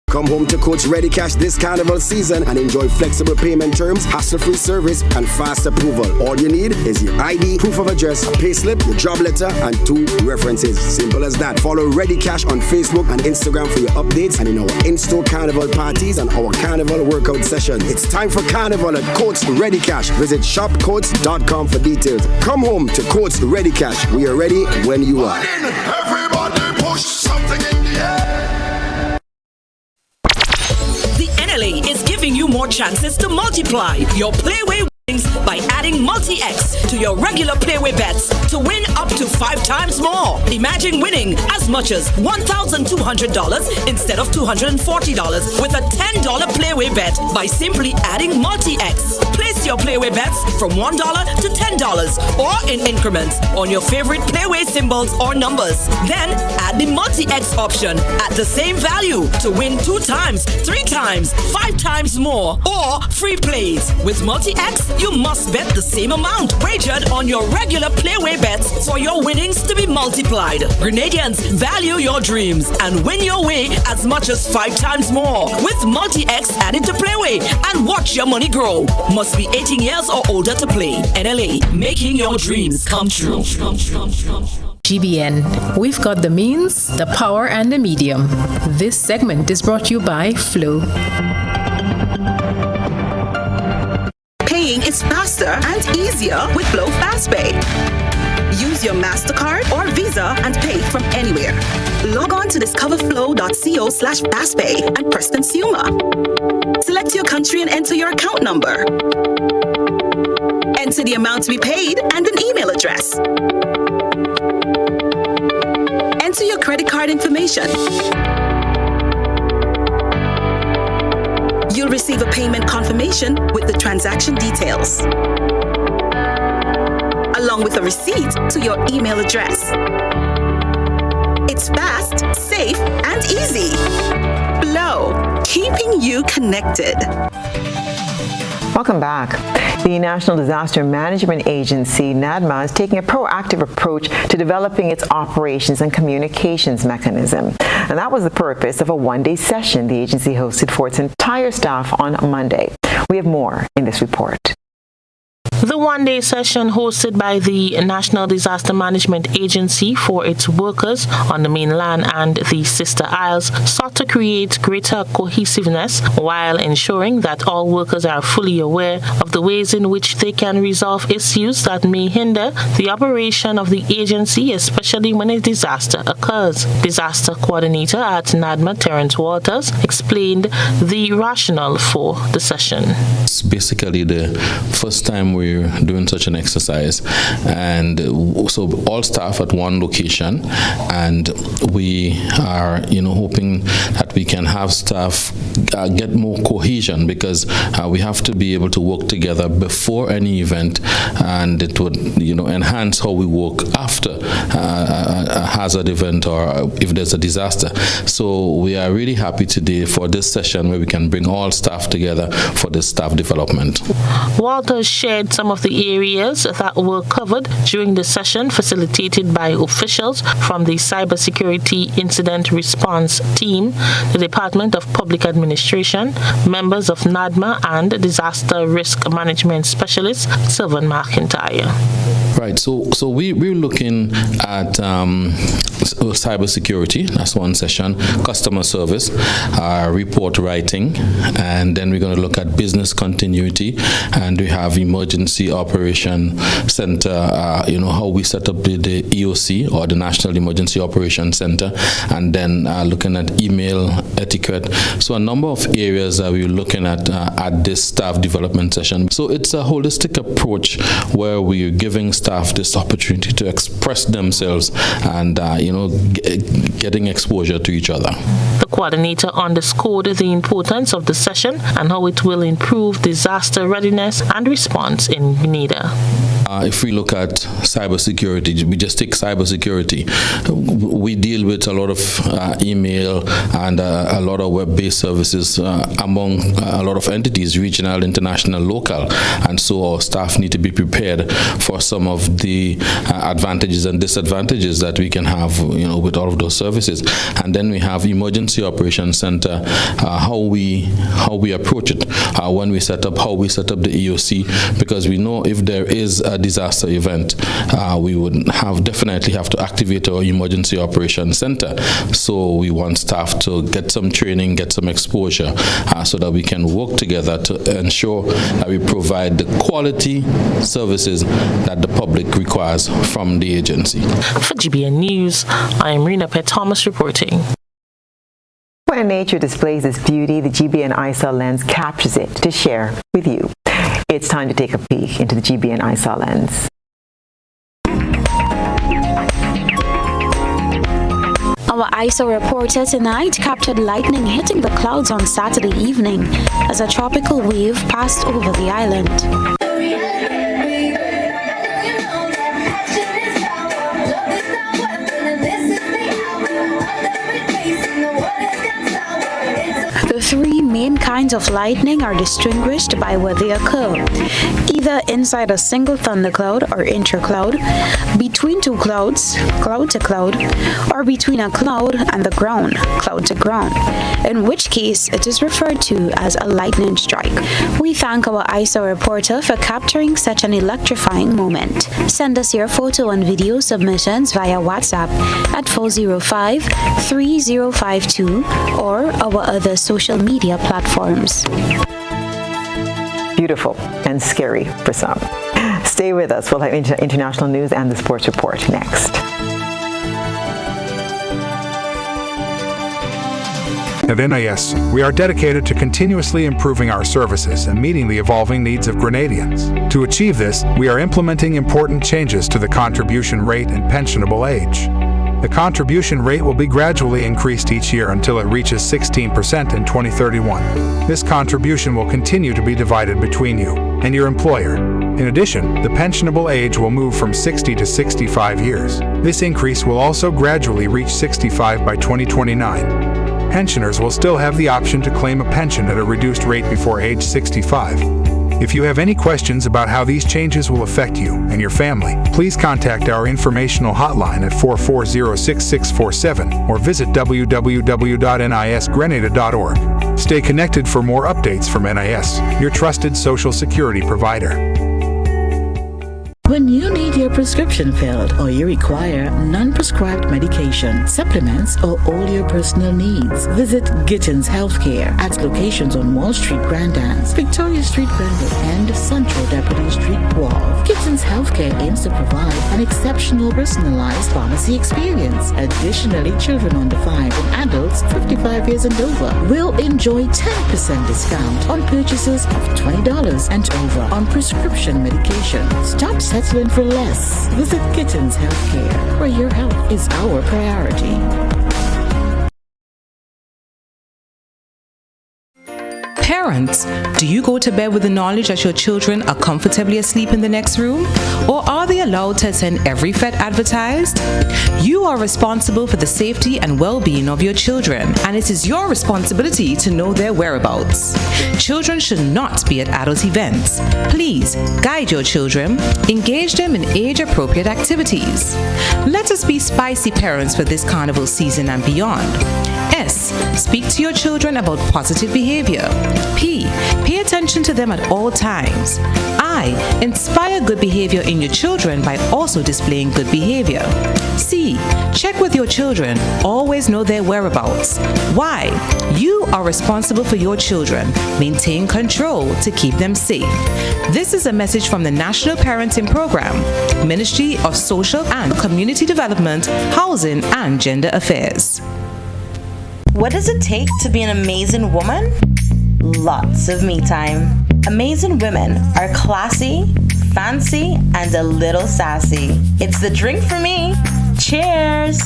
Come home to Coach Ready Cash this carnival season and enjoy flexible payment terms, hassle-free service, and fast approval. All you need is your ID, proof of address, a payslip, your job letter, and 2 references. Simple as that. Follow Ready Cash on Facebook and Instagram for your updates and in our in-store carnival parties and our carnival workout session. It's time for carnival at Coach Ready Cash. Visit shopcoach.com for details. Come home to Coach Ready Cash. We are ready when you are. Everybody push something in the air. NLA is giving you more chances to multiply your Playway winnings by adding Multi-X to your regular Playway bets to win up to 5 times more. Imagine winning as much as $1,200 instead of $240 with a $10 Playway bet by simply adding Multi-X. Place your Playway bets from $1 to $10 or in increments on your favorite Playway symbols or numbers. Then add the Multi-X option at the same value to win 2 times, 3 times, 5 times more, or free plays. With Multi-X, you must bet the same amount wagered on your regular Playway bets for your winnings to be multiplied. Grenadians, value your dreams and win your way as much as 5 times more with Multi-X added to Playway and watch your money grow. Must be 18 years or older to play. NLA, making your dreams come true. GBN. We've got the means, the power, and the medium. This segment is brought to you by Flow. Paying is faster and easier with Flow FastPay. Use your MasterCard or Visa and pay from anywhere. Log on to discoverflow.co/fastpay and press Consumer. Select your country and enter your account number. Enter the amount to be paid and an email address. Enter your credit card information. You'll receive a payment confirmation with the transaction details, along with a receipt to your email address. It's fast, safe, and easy. Flow, keeping you connected. Welcome back. The National Disaster Management Agency, NADMA, is taking a proactive approach to developing its operations and communications mechanism. And that was the purpose of a one-day session the agency hosted for its entire staff on Monday. We have more in this report. The one-day session hosted by the National Disaster Management Agency for its workers on the mainland and the sister isles sought to create greater cohesiveness while ensuring that all workers are fully aware of the ways in which they can resolve issues that may hinder the operation of the agency, especially when a disaster occurs. Disaster Coordinator at NADMA, Terrence Walters, explained the rationale for the session. It's basically the first time we're doing such an exercise, and so all staff at one location, and we are hoping that we can have staff get more cohesion, because we have to be able to work together before any event, and it would enhance how we work after a hazard event or if there's a disaster. So we are really happy today for this session where we can bring all staff together for this staff development. Walters shared some of the areas that were covered during the session, facilitated by officials from the Cybersecurity Incident Response Team, the Department of Public Administration, members of NADMA, and Disaster Risk Management Specialist Sylvan McIntyre. Right, so we're looking at cybersecurity, that's one session, customer service, report writing, and then we're going to look at business continuity, and we have emergency operation center, how we set up the EOC, or the National Emergency Operations Center, and then looking at email etiquette. So a number of areas that we're looking at this staff development session. So it's a holistic approach where we're giving staff this opportunity to express themselves and getting exposure to each other. The coordinator underscored the importance of the session and how it will improve disaster readiness and response in Grenada. If we look at cybersecurity, we just take cybersecurity. We deal with a lot of email and a lot of web-based services among a lot of entities, regional, international, local, and so our staff need to be prepared for some of of the advantages and disadvantages that we can have, with all of those services. And then we have Emergency Operations Center, how we approach it when we set up, how we set up the EOC, because we know if there is a disaster event, we would definitely have to activate our Emergency Operations Center. So we want staff to get some training, get some exposure, so that we can work together to ensure that we provide the quality services that the public requires from the agency. For GBN News, I am Rena Pett Thomas reporting. When nature displays its beauty, the GBN ISA lens captures it to share with you. It's time to take a peek into the GBN ISA lens. Our ISO reporter tonight captured lightning hitting the clouds on Saturday evening as a tropical wave passed over the island. The three main kinds of lightning are distinguished by where they occur, either inside a single thundercloud or intercloud, between two clouds, cloud to cloud, or between a cloud and the ground, cloud to ground, in which case it is referred to as a lightning strike. We thank our ISO reporter for capturing such an electrifying moment. Send us your photo and video submissions via WhatsApp at 405-3052 or our other social media platforms. Beautiful and scary for some. Stay with us. We'll have international news and the sports report next. At NIS, we are dedicated to continuously improving our services and meeting the evolving needs of Grenadians. To achieve this, we are implementing important changes to the contribution rate and pensionable age. The contribution rate will be gradually increased each year until it reaches 16% in 2031. This contribution will continue to be divided between you and your employer. In addition, the pensionable age will move from 60 to 65 years. This increase will also gradually reach 65 by 2029. Pensioners will still have the option to claim a pension at a reduced rate before age 65. If you have any questions about how these changes will affect you and your family, please contact our informational hotline at 440-6647 or visit www.nisgrenada.org. Stay connected for more updates from NIS, your trusted Social Security provider. When you need your prescription filled or you require non-prescribed medication, supplements, or all your personal needs, visit Gittins Healthcare at locations on Wall Street, Grandans, Victoria Street, Brandon, and Central Deputy Street, Wall. Gittins Healthcare aims to provide an exceptional personalized pharmacy experience. Additionally, children under 5 and adults 55 years and over will enjoy 10% discount on purchases of $20 and over on prescription medication. Stop settling for less. Visit Gittins Healthcare, where your health is our priority. Parents, do you go to bed with the knowledge that your children are comfortably asleep in the next room? Or are they allowed to attend every Fed advertised? You are responsible for the safety and well-being of your children, and it is your responsibility to know their whereabouts. Children should not be at adult events. Please guide your children, engage them in age-appropriate activities. Let us be spicy parents for this carnival season and beyond. S. Speak to your children about positive behavior. P. Pay attention to them at all times. I. Inspire good behavior in your children by also displaying good behavior. C. Check with your children. Always know their whereabouts. Y. You are responsible for your children. Maintain control to keep them safe. This is a message from the National Parenting Program, Ministry of Social and Community Development, Housing and Gender Affairs. What does it take to be an amazing woman? Lots of me time. Amazing women are classy, fancy, and a little sassy. It's the drink for me. Cheers!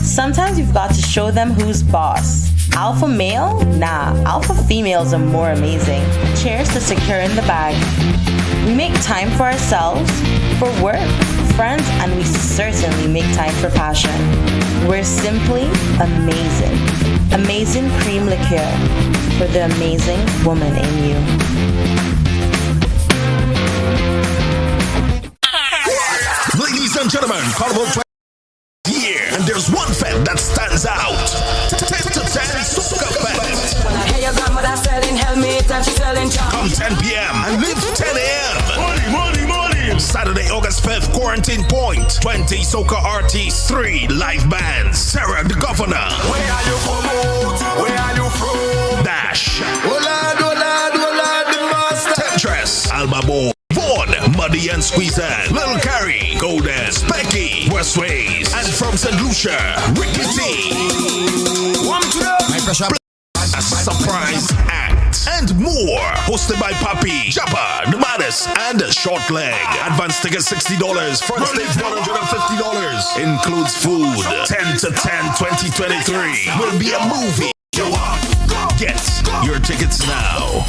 Sometimes you've got to show them who's boss. Alpha male? Nah, alpha females are more amazing. Cheers to securing the bag. We make time for ourselves, for work, friends, and we certainly make time for passion. We're simply amazing. Amazing cream liqueur for the amazing woman in you. Carnival year, and there's one fet that stands out. 10 to 10 Soca Fet. When I hear your grandmother selling helmet and she's selling charm. Come 10 p.m. and leave 10 a.m. Money. Saturday, August 5th, Quarantine Point. 20 Soca artists, 3 live bands. Sarah the Governor. Where are you from? Where are you from? Dash. Hola, the master. Tetris. Alba Bo. Vaughn, Muddy and Squeezan, Lil Carrie, Golden, Specky, Westways, and from St. Lucia, Ricky T. A surprise act and more. Hosted by Papi, Japa, the Maddest, and Short Leg. Advance ticket $60. Front stage $150. Includes food. 10 to 10 2023 will be a movie. Get your tickets now.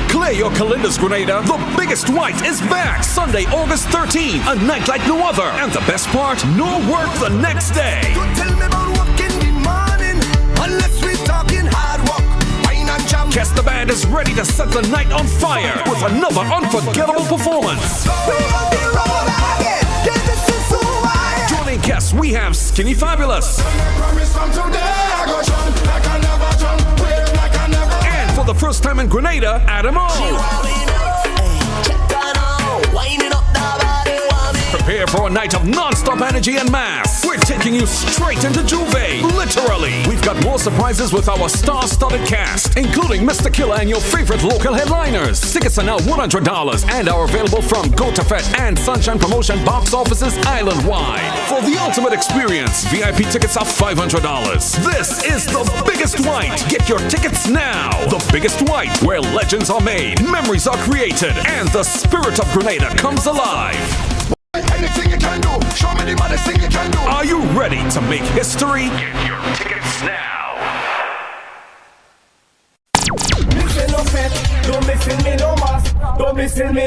Clear your calendars, Grenada. The biggest white is back Sunday, August 13th. A night like no other. And the best part, no work the next day. Don't tell me about work in the morning unless we're talking hard work. Wine and jam. Guess the band is ready to set the night on fire with another unforgettable performance. Joining guests, we have Skinny Fabulous. For the first time in Grenada, Adam O. Prepare for a night of non-stop energy and mass. We're taking you straight into Juve, literally. We've got more surprises with our star-studded cast, including Mr. Killer and your favorite local headliners. Tickets are now $100 and are available from Go to Fet and Sunshine Promotion box offices island-wide. For the ultimate experience, VIP tickets are $500. This is the biggest white. Get your tickets now. The biggest white, where legends are made, memories are created, and the spirit of Grenada comes alive. Anything you can do, show me the baddest thing you can do. Are you ready to make history? Get your tickets now.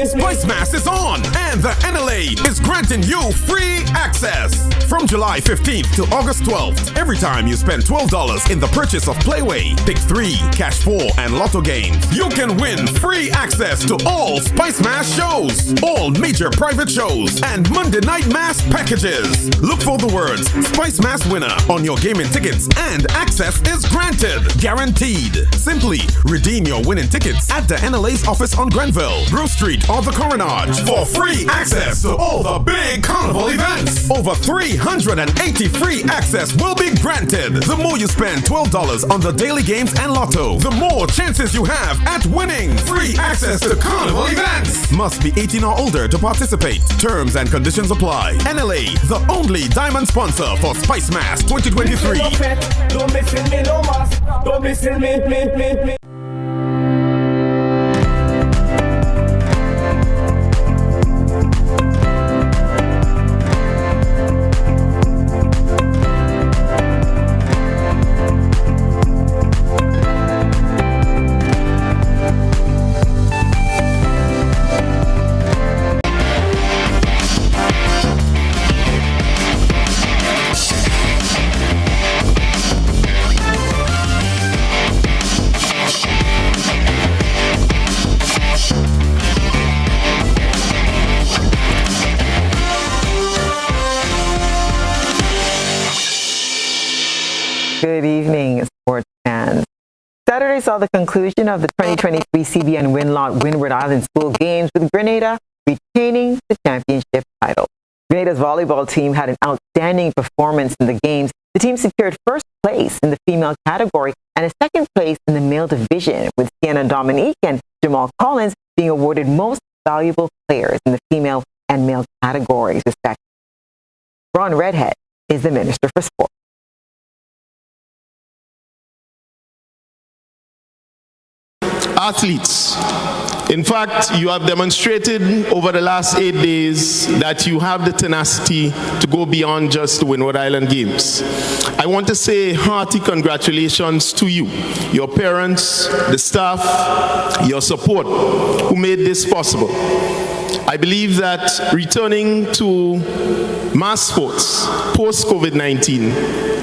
Spice Mass is on, and the NLA is granting you free access from July 15th to August 12th. Every time you spend $12 in the purchase of Playway, Pick 3, Cash 4, and Lotto games, you can win free access to all Spice Mass shows, all major private shows, and Monday Night Mass packages. Look for the words Spice Mass winner on your gaming tickets, and access is granted, guaranteed. Simply redeem your winning tickets at the NLA's office on Grenville, Grove Street, or the Coronage for free access to all the big carnival events. Over 380 free access will be granted. The more you spend $12 on the daily games and lotto, the more chances you have at winning free access to carnival events. Must be 18 or older to participate. Terms and conditions apply. NLA, the only diamond sponsor for Spice Mass 2023. Don't miss it, me no mas. Don't miss it, me. Good evening, sports fans. Saturday saw the conclusion of the 2023 CBN Winlot Windward Island School Games, with Grenada retaining the championship title. Grenada's volleyball team had an outstanding performance in the games. The team secured first place in the female category and a second place in the male division, with Sienna Dominique and Jamal Collins being awarded most valuable players in the female and male categories, respectively. Ron Redhead is the Minister for Sport. Athletes, in fact, you have demonstrated over the last 8 days that you have the tenacity to go beyond just the Windward Island Games. I want to say hearty congratulations to you, your parents, the staff, your support who made this possible. I believe that returning to mass sports post-COVID-19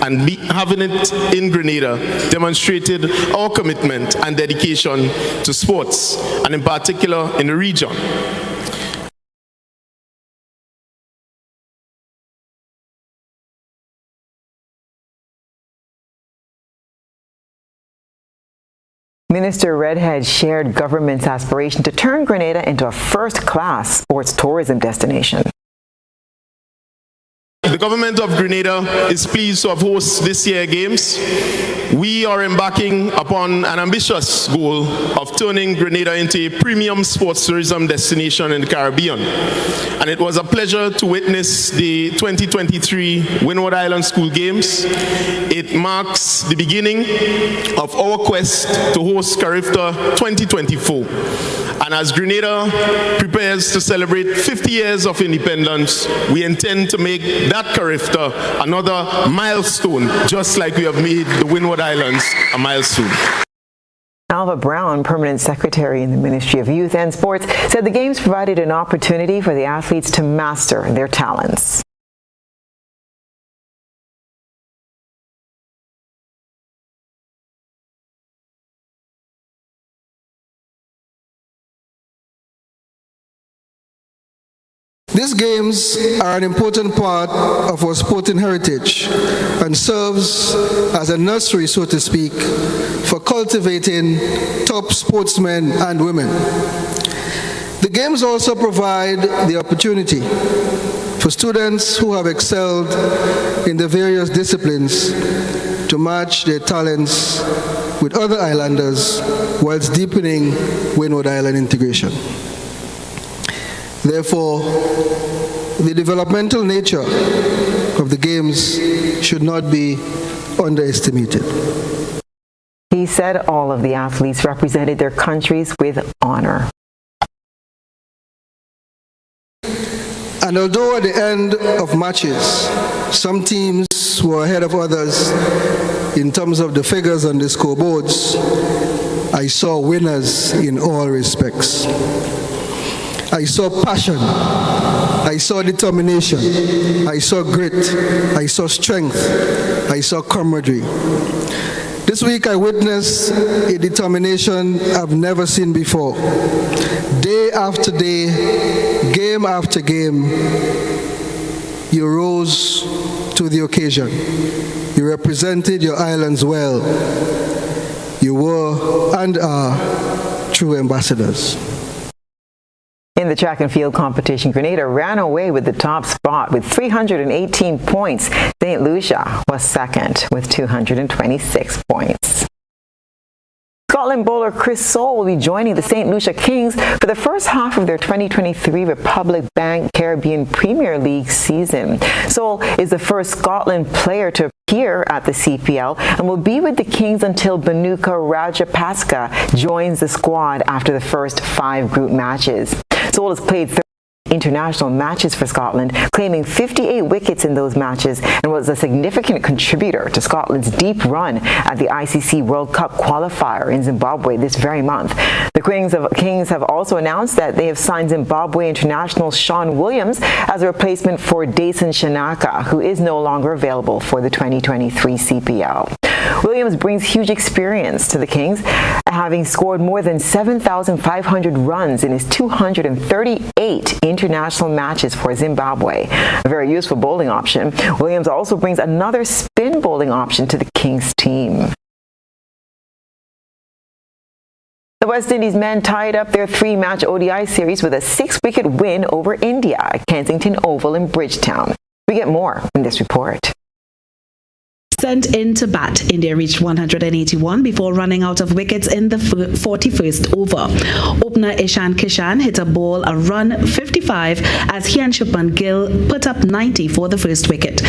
and having it in Grenada demonstrated our commitment and dedication to sports, and in particular in the region. Minister Redhead shared government's aspiration to turn Grenada into a first-class sports tourism destination. The government of Grenada is pleased to have hosted this year's games. We are embarking upon an ambitious goal of turning Grenada into a premium sports tourism destination in the Caribbean. And it was a pleasure to witness the 2023 Windward Island School Games. It marks the beginning of our quest to host Carifta 2024. And as Grenada prepares to celebrate 50 years of independence, we intend to make that Carifta another milestone, just like we have made the Windward Islands a milestone. Alva Brown, Permanent Secretary in the Ministry of Youth and Sports, said the Games provided an opportunity for the athletes to master their talents. These games are an important part of our sporting heritage and serves as a nursery, so to speak, for cultivating top sportsmen and women. The games also provide the opportunity for students who have excelled in the various disciplines to match their talents with other islanders whilst deepening Windward Island integration. Therefore, the developmental nature of the Games should not be underestimated. He said all of the athletes represented their countries with honor. And although at the end of matches, some teams were ahead of others in terms of the figures on the scoreboards, I saw winners in all respects. I saw passion, I saw determination, I saw grit, I saw strength, I saw camaraderie. This week I witnessed a determination I've never seen before. Day after day, game after game, you rose to the occasion. You represented your islands well. You were and are true ambassadors. In the track and field competition, Grenada ran away with the top spot with 318 points. St. Lucia was second with 226 points. Scotland bowler Chris Soule will be joining the St. Lucia Kings for the first half of their 2023 Republic Bank Caribbean Premier League season. Soule is the first Scotland player to appear at the CPL and will be with the Kings until Banuka Rajapaksa joins the squad after the first 5 group matches. Soule has played 30 international matches for Scotland, claiming 58 wickets in those matches, and was a significant contributor to Scotland's deep run at the ICC World Cup qualifier in Zimbabwe this very month. The Kings have also announced that they have signed Zimbabwe international Sean Williams as a replacement for Dason Shanaka, who is no longer available for the 2023 CPL. Williams brings huge experience to the Kings, having scored more than 7,500 runs in his 238 international matches for Zimbabwe. A very useful bowling option. Williams also brings another spin bowling option to the Kings team. The West Indies men tied up their 3-match ODI series with a 6-wicket win over India at Kensington Oval in Bridgetown. We get more in this report. Sent in to bat, India reached 181 before running out of wickets in the 41st over. Opener Ishan Kishan hit a ball a run 55 as Hianshupan Gill put up 90 for the first wicket.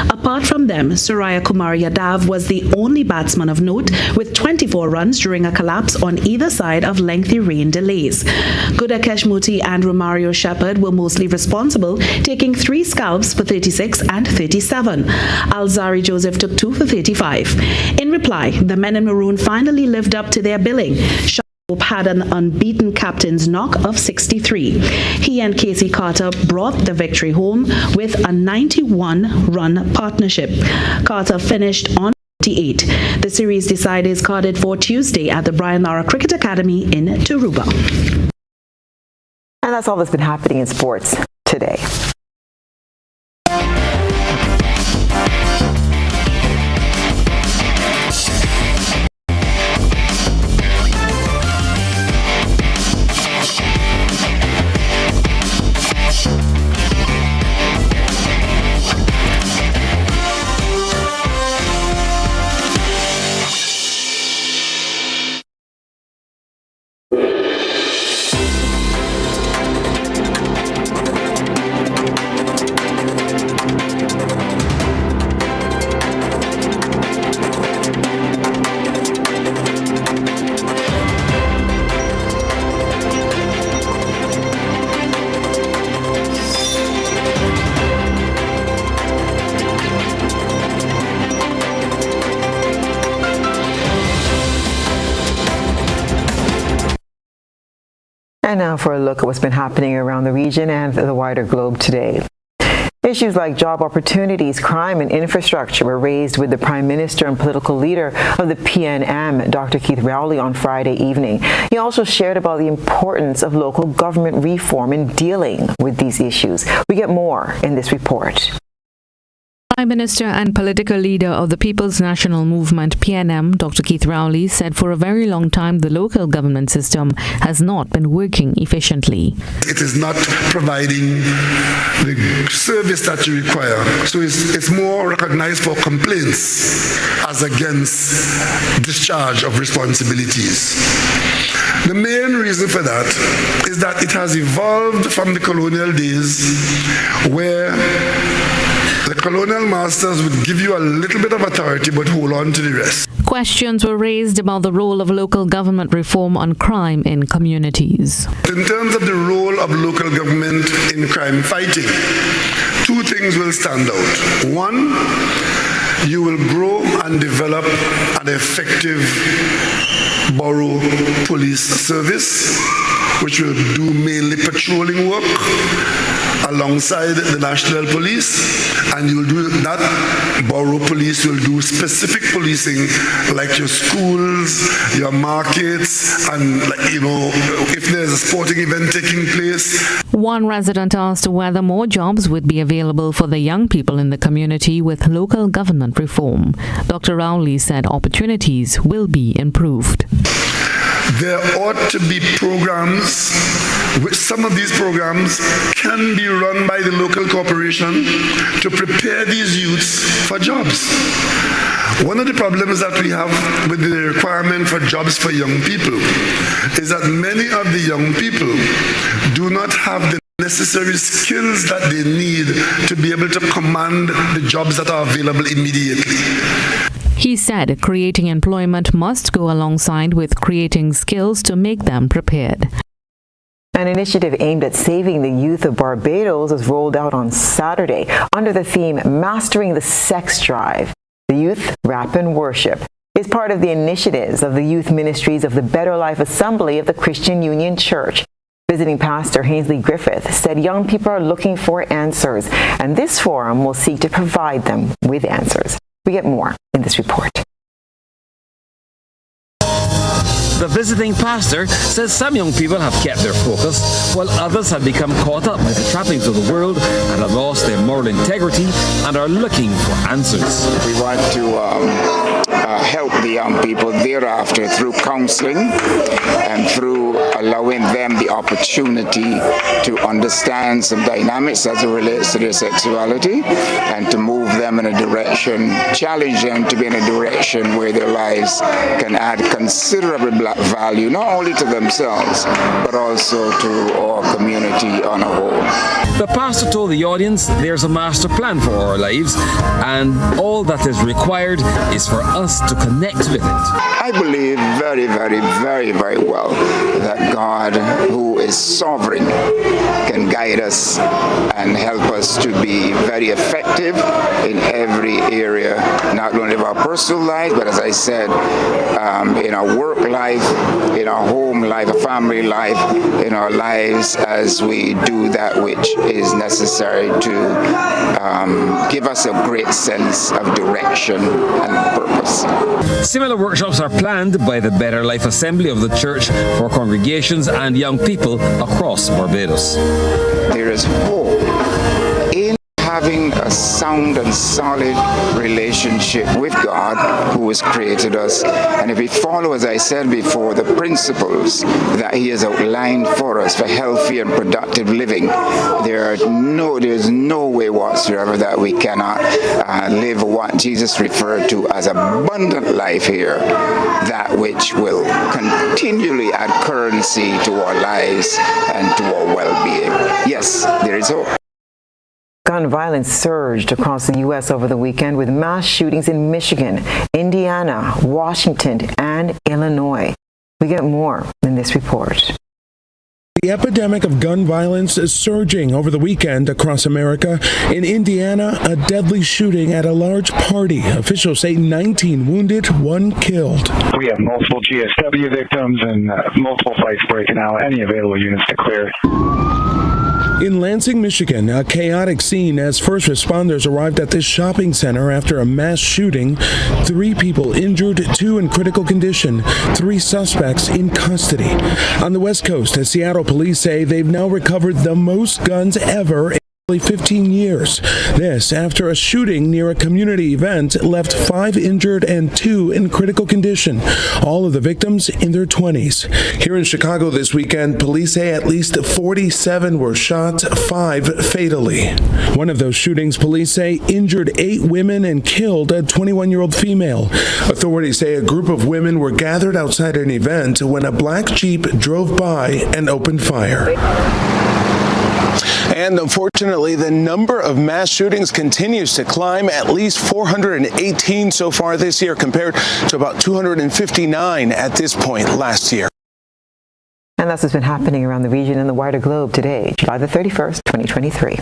Apart from them, Surya Kumar Yadav was the only batsman of note with 24 runs during a collapse on either side of lengthy rain delays. Gudakesh Muti and Romario Shepherd were mostly responsible, taking 3 scalps for 36 and 37. Alzari Joseph took 2 for 35. In reply, the men in maroon finally lived up to their billing. Hope had an unbeaten captain's knock of 63. He and Casey Carter brought the victory home with a 91-run partnership. Carter finished on 48. The series decided is carded for Tuesday at the Brian Lara Cricket Academy in Tarouba. And that's all that's been happening in sports today. And now for a look at what's been happening around the region and the wider globe today. Issues like job opportunities, crime, and infrastructure were raised with the Prime Minister and political leader of the PNM, Dr. Keith Rowley, on Friday evening. He also shared about the importance of local government reform in dealing with these issues. We get more in this report. Prime Minister and political leader of the People's National Movement, PNM, Dr. Keith Rowley, said for a very long time the local government system has not been working efficiently. It is not providing the service that you require. So it's more recognized for complaints as against discharge of responsibilities. The main reason for that is that it has evolved from the colonial days where the colonial masters would give you a little bit of authority but hold on to the rest. Questions were raised about the role of local government reform on crime in communities. In terms of the role of local government in crime fighting, two things will stand out. One, you will grow and develop an effective borough police service, which will do mainly patrolling work alongside the National Police, and you'll do that. Borough police will do specific policing like your schools, your markets, and if there's a sporting event taking place. One resident asked whether more jobs would be available for the young people in the community with local government reform. Dr. Rowley said opportunities will be improved. There ought to be programs, which some of these programs can be run by the local corporation to prepare these youths for jobs. One of the problems that we have with the requirement for jobs for young people is that many of the young people do not have the necessary skills that they need to be able to command the jobs that are available immediately. He said creating employment must go alongside with creating skills to make them prepared. An initiative aimed at saving the youth of Barbados was rolled out on Saturday under the theme Mastering the Sex Drive. The Youth Rap and Worship is part of the initiatives of the youth ministries of the Better Life Assembly of the Christian Union Church. Visiting Pastor Hainsley Griffith said young people are looking for answers, and this forum will seek to provide them with answers. We get more in this report. The visiting pastor says some young people have kept their focus, while others have become caught up by the trappings of the world and have lost their moral integrity and are looking for answers. We want to help the young people thereafter through counseling and through allowing them the opportunity to understand some dynamics as it relates to their sexuality and to move them in a direction, challenge them to be in a direction where their lives can add considerable value, not only to themselves, but also to our community on a whole. The pastor told the audience there's a master plan for our lives, and all that is required is for us to connect with it. I believe very, very, very, very well that God, who is sovereign, can guide us and help us to be very effective in every area, not only of our personal life, but as I said, in our work life, in our home life, our family life, in our lives as we do that which is necessary to give us a great sense of direction and purpose. Similar workshops are planned by the Better Life Assembly of the Church for congregations and young people across Barbados. There is hope in having a sound and solid relationship with God who has created us. And if we follow, as I said before, the principles that He has outlined for us for healthy and productive living, there's no way whatsoever that we cannot live what Jesus referred to as abundant life here, that which will continually add currency to our lives and to our well-being. Yes, there is hope. Gun violence surged across the U.S. over the weekend with mass shootings in Michigan, Indiana, Washington, and Illinois. We get more in this report. The epidemic of gun violence is surging over the weekend across America. In Indiana, a deadly shooting at a large party. Officials say 19 wounded, 1 killed. We have multiple GSW victims and multiple fights breaking out. Any available units to clear. In Lansing, Michigan, a chaotic scene as first responders arrived at this shopping center after a mass shooting. 3 people injured, 2 in critical condition, 3 suspects in custody. On the West Coast, Seattle police say they've now recovered the most guns ever in 15 years. This after a shooting near a community event left 5 injured and 2 in critical condition. All of the victims in their 20s. Here in Chicago this weekend, police say at least 47 were shot, 5 fatally. One of those shootings, police say, injured 8 women and killed a 21-year-old female. Authorities say a group of women were gathered outside an event when a black Jeep drove by and opened fire. And unfortunately, the number of mass shootings continues to climb, at least 418 so far this year, compared to about 259 at this point last year. And that's what's been happening around the region and the wider globe today, July the 31st, 2023.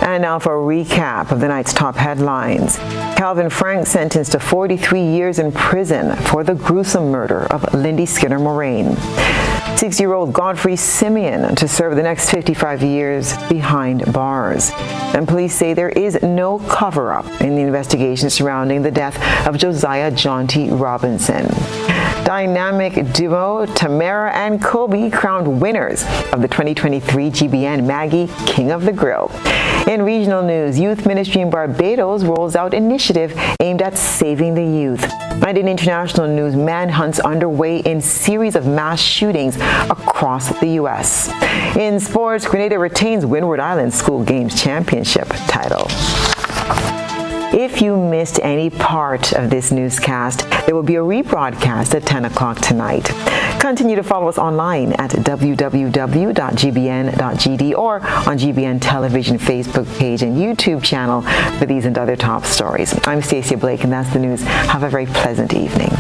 And now for a recap of the night's top headlines. Calvin Frank sentenced to 43 years in prison for the gruesome murder of Lindy Skinner Moraine. 60-year-old Godfrey Simeon to serve the next 55 years behind bars. And police say there is no cover-up in the investigation surrounding the death of Josiah Jaunty Robinson. Dynamic duo Tamara and Kobe crowned winners of the 2023 GBN Maggie King of the Grill. In regional news, Youth Ministry in Barbados rolls out initiative aimed at saving the youth. And in international news, manhunts underway in series of mass shootings across the U.S. In sports, Grenada retains Windward Island School Games Championship title. If you missed any part of this newscast, there will be a rebroadcast at 10 o'clock tonight. Continue to follow us online at www.gbn.gd or on GBN Television Facebook page and YouTube channel for these and other top stories. I'm Stasia Blake, and that's the news. Have a very pleasant evening.